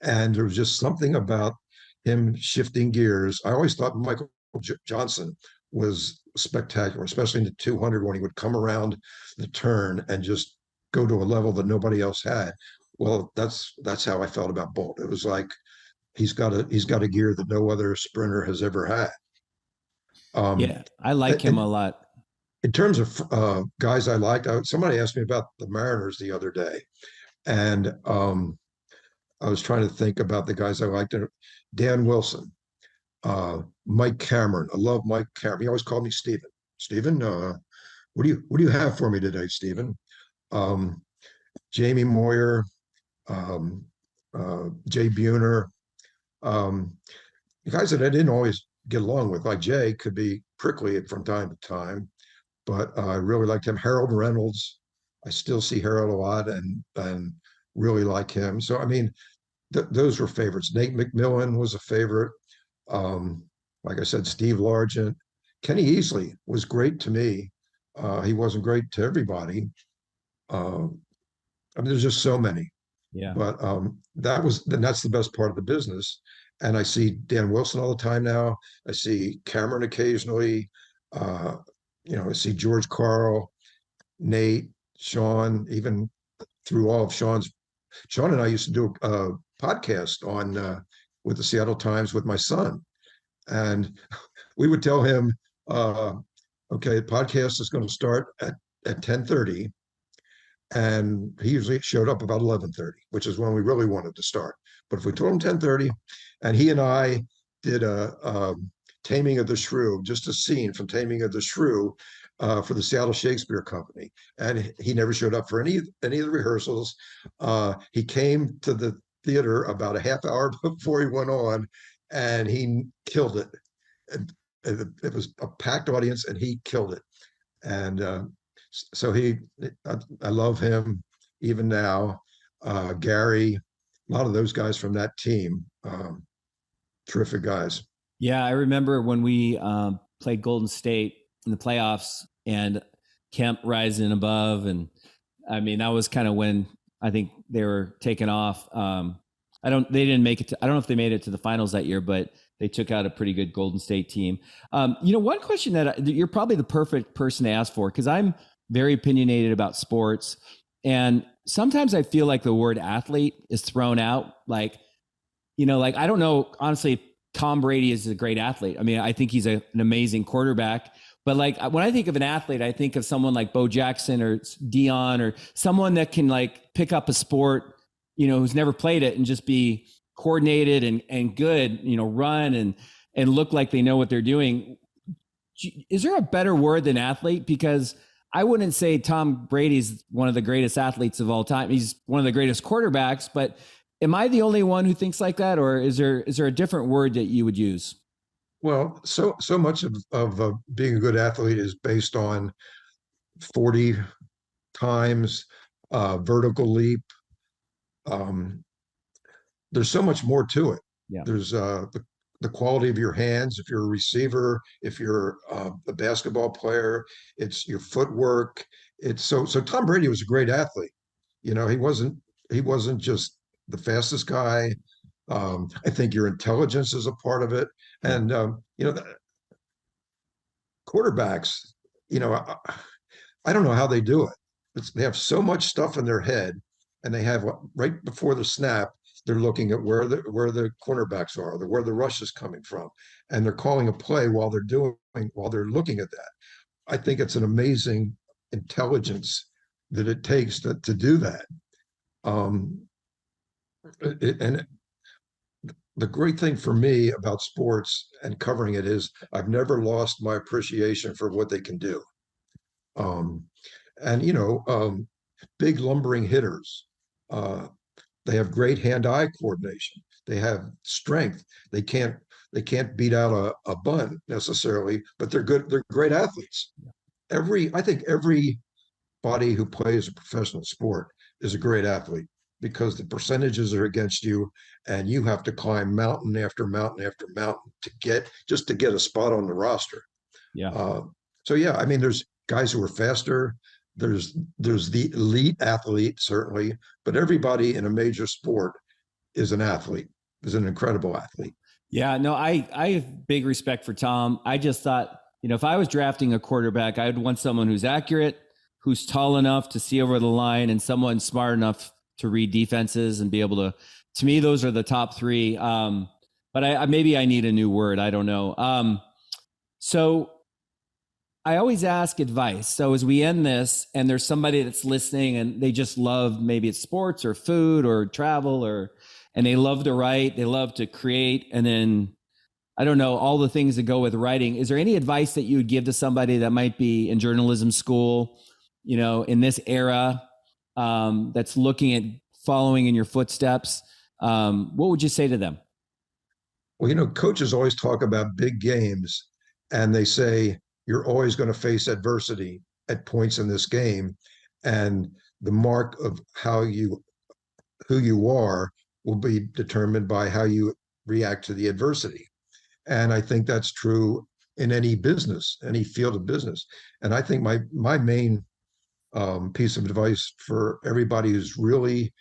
and there was just something about him shifting gears. I always thought Michael Johnson was spectacular, especially in the 200 when he would come around the turn and just go to a level that nobody else had. Well, that's how I felt about Bolt. It was like he's got a gear that no other sprinter has ever had. Yeah, I like him a lot. In terms of guys I liked, somebody asked me about the Mariners the other day, and I was trying to think about the guys I liked. Dan Wilson, Mike Cameron. I love Mike Cameron. He always called me Steven. Steven, what do you have for me today, Steven? Jamie Moyer, Jay Buhner, guys that I didn't always get along with. Like Jay could be prickly from time to time, but I really liked him. Harold Reynolds, I still see Harold a lot and really like him. So I mean, those were favorites. Nate McMillan was a favorite. Like I said, Steve Largent, Kenny Easley was great to me. He wasn't great to everybody. I mean, there's just so many. Yeah. But that's the best part of the business. And I see Dan Wilson all the time now. I see Cameron occasionally. I see George Carl, Nate, Sean, even through all of Sean and I used to do a podcast on with the Seattle Times with my son. And we would tell him, okay, the podcast is going to start at 10:30. And he usually showed up about 11:30, which is when we really wanted to start. But if we told him 10:30, and he and I did a Taming of the Shrew, just a scene from Taming of the Shrew for the Seattle Shakespeare Company, and he never showed up for any of the rehearsals. He came to the theater about a half hour before he went on, and he killed it. And it was a packed audience, and he killed it. And so I love him even now. Gary, a lot of those guys from that team, terrific guys. Yeah, I remember when we played Golden State in the playoffs and Kemp rising above. And I mean, that was kind of when I think they were taken off. They didn't make it I don't know if they made it to the finals that year, but they took out a pretty good Golden State team. One question that you're probably the perfect person to ask for, because I'm very opinionated about sports. And sometimes I feel like the word athlete is thrown out. Like, I don't know, honestly, Tom Brady is a great athlete. I mean, I think he's an amazing quarterback. But like when I think of an athlete, I think of someone like Bo Jackson or Dion, or someone that can like pick up a sport, who's never played it and just be coordinated and good, run and look like they know what they're doing. Is there a better word than athlete? Because I wouldn't say Tom Brady's one of the greatest athletes of all time. He's one of the greatest quarterbacks, but am I the only one who thinks like that? Or is there a different word that you would use? Well, so much of being a good athlete is based on 40 times, vertical leap. There's so much more to it. Yeah. There's the quality of your hands. If you're a receiver, if you're a basketball player, it's your footwork. It's so Tom Brady was a great athlete. He wasn't just the fastest guy. I think your intelligence is a part of it. And quarterbacks, I don't know how they do it. They have so much stuff in their head, and they have right before the snap, they're looking at where the cornerbacks are, where the rush is coming from, and they're calling a play while they're looking at that. I think it's an amazing intelligence that it takes to do that. And the great thing for me about sports and covering it is I've never lost my appreciation for what they can do. And big lumbering hitters, they have great hand-eye coordination. They have strength. They can't beat out a bunt necessarily, but they're good. They're great athletes. I think everybody who plays a professional sport is a great athlete, because the percentages are against you, and you have to climb mountain after mountain after mountain to get a spot on the roster. Yeah. I mean, there's guys who are faster. There's the elite athlete, certainly, but everybody in a major sport is an athlete, is an incredible athlete. Yeah, no, I have big respect for Tom. I just thought, if I was drafting a quarterback, I'd want someone who's accurate, who's tall enough to see over the line, and someone smart enough to read defenses and be able to me, those are the top three. But maybe I need a new word. I don't know. So I always ask advice. So as we end this and there's somebody that's listening and they just love, maybe it's sports or food or travel, and they love to write, they love to create. And then I don't know, all the things that go with writing. Is there any advice that you would give to somebody that might be in journalism school, in this era, that's looking at following in your footsteps? What would you say to them? Well, coaches always talk about big games, and they say you're always going to face adversity at points in this game, and the mark of who you are will be determined by how you react to the adversity. And I think that's true in any business, any field of business. And I think my main piece of advice for everybody who's really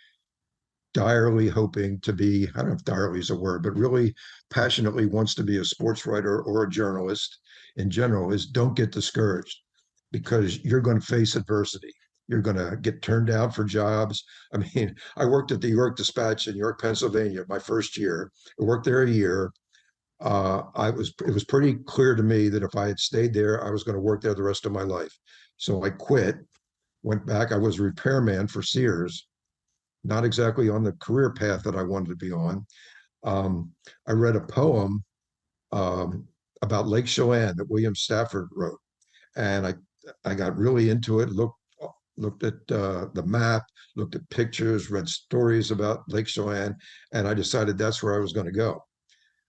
direly hoping to be, I don't know if direly is a word, but really passionately wants to be a sports writer or a journalist in general, is don't get discouraged, because you're going to face adversity. You're going to get turned down for jobs. I mean, I worked at the York Dispatch in York, Pennsylvania, my first year. I worked there a year. It was pretty clear to me that if I had stayed there, I was going to work there the rest of my life. So I quit, went back. I was a repairman for Sears, not exactly on the career path that I wanted to be on. I read a poem about Lake Chelan that William Stafford wrote, and I got really into it. Looked looked at the map, looked at pictures, read stories about Lake Chelan, and I decided that's where I was going to go.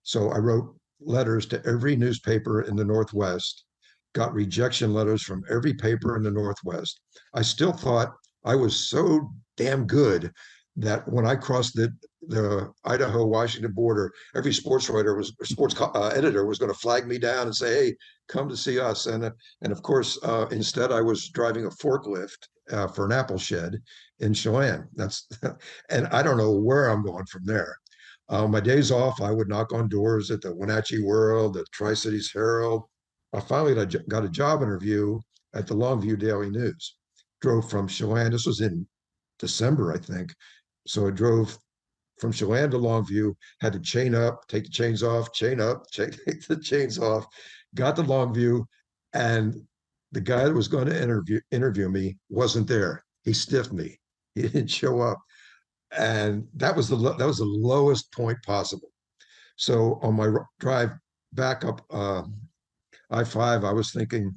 So I wrote letters to every newspaper in the Northwest, got rejection letters from every paper in the Northwest. I still thought I was so damn good that when I crossed the Idaho-Washington border, every sports writer was sports editor was going to flag me down and say, "Hey, come to see us." And of course, instead, I was driving a forklift for an apple shed in Chelan. That's and I don't know where I'm going from there. My days off, I would knock on doors at the Wenatchee World, the Tri-Cities Herald. I finally got a job interview at the Longview Daily News. Drove from Chelan. This was in December, I think. So I drove from Chelan to Longview, had to chain up, take the chains off, chain up, take the chains off, got to Longview, and the guy that was going to interview me wasn't there. He stiffed me. He didn't show up, and that was the lowest point possible. So on my drive back up I-5, I was thinking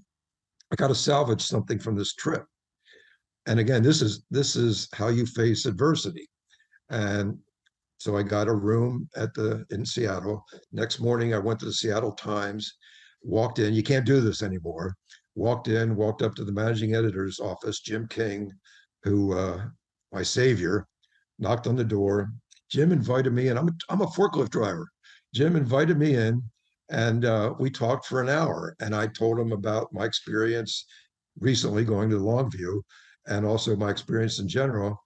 I got to salvage something from this trip. And again, this is how you face adversity. And so I got a room in Seattle. Next morning, I went to the Seattle Times, walked in. You can't do this anymore. Walked in, walked up to the managing editor's office, Jim King, who my savior, knocked on the door. Jim invited me, and I'm a forklift driver. Jim invited me in, and we talked for an hour. And I told him about my experience recently going to Longview, and also my experience in general.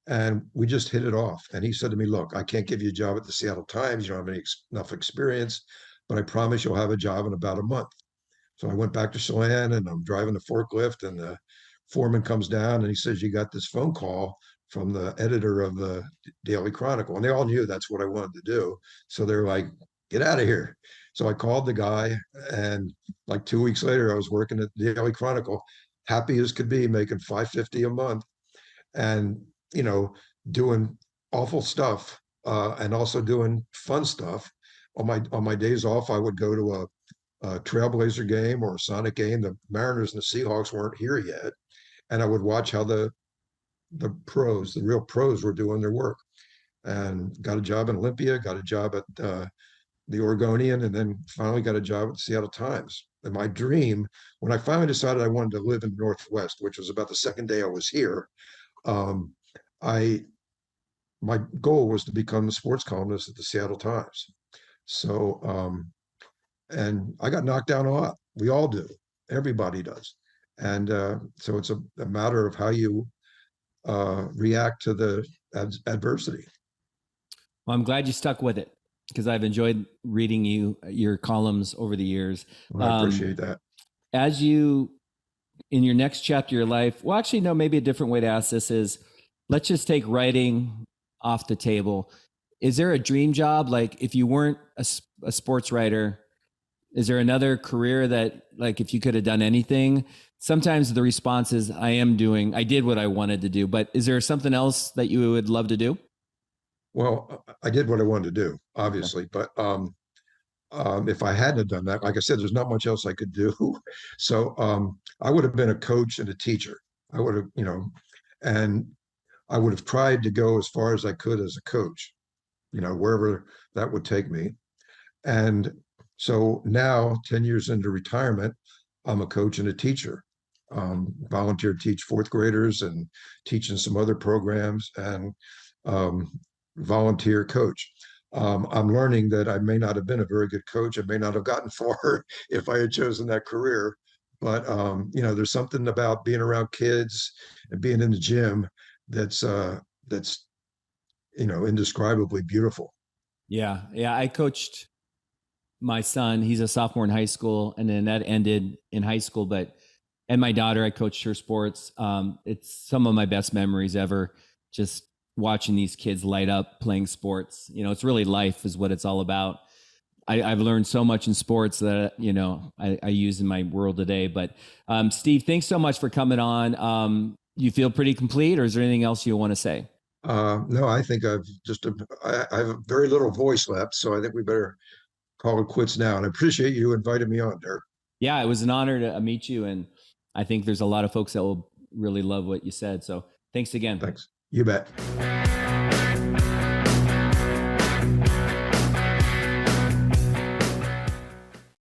And we just hit it off. And he said to me, "Look, I can't give you a job at the Seattle Times. You don't have enough experience, but I promise you'll have a job in about a month." So I went back to Chelan, and I'm driving the forklift, and the foreman comes down and he says, "You got this phone call from the editor of the Daily Chronicle." And they all knew that's what I wanted to do. So they're like, "Get out of here." So I called the guy, and like 2 weeks later, I was working at the Daily Chronicle, happy as could be, making $550 a month, and doing awful stuff, and also doing fun stuff. On my days off, I would go to a Trailblazer game or a Sonic game. The Mariners and the Seahawks weren't here yet, and I would watch how the real pros, were doing their work. And got a job in Olympia, got a job at the Oregonian, and then finally got a job at the Seattle Times. And my dream, when I finally decided I wanted to live in the Northwest, which was about the second day I was here, um, I my goal was to become a sports columnist at the Seattle Times. So, and I got knocked down a lot. We all do. Everybody does. And so it's a matter of how you react to the adversity. Well, I'm glad you stuck with it because I've enjoyed reading your columns over the years. Well, I appreciate that. As you, in your next chapter of your life, well, actually, no, maybe a different way to ask this is, let's just take writing off the table. Is there a dream job? Like if you weren't a sports writer, is there another career that, like, if you could have done anything? Sometimes the response is, I did what I wanted to do, but is there something else that you would love to do? Well, I did what I wanted to do, obviously, but if I hadn't done that, like I said, there's not much else I could do. So I would have been a coach and a teacher. I would have, and I would have tried to go as far as I could as a coach, wherever that would take me. And so now, 10 years into retirement, I'm a coach and a teacher. Volunteer teach fourth graders and teaching some other programs, and volunteer coach. I'm learning that I may not have been a very good coach. I may not have gotten far if I had chosen that career. But there's something about being around kids and being in the gym that's indescribably beautiful. Yeah. I coached my son. He's a sophomore in high school, and then that ended in high school. And my daughter, I coached her sports. It's some of my best memories ever. Just watching these kids light up playing sports. It's really life is what it's all about. I've learned so much in sports that, I use in my world today. But Steve, thanks so much for coming on. You feel pretty complete, or is there anything else you want to say? No, I think I have very little voice left, so I think we better call it quits now. And I appreciate you inviting me on, Dirk. Yeah, it was an honor to meet you. And I think there's a lot of folks that will really love what you said. So thanks again. Thanks. You bet.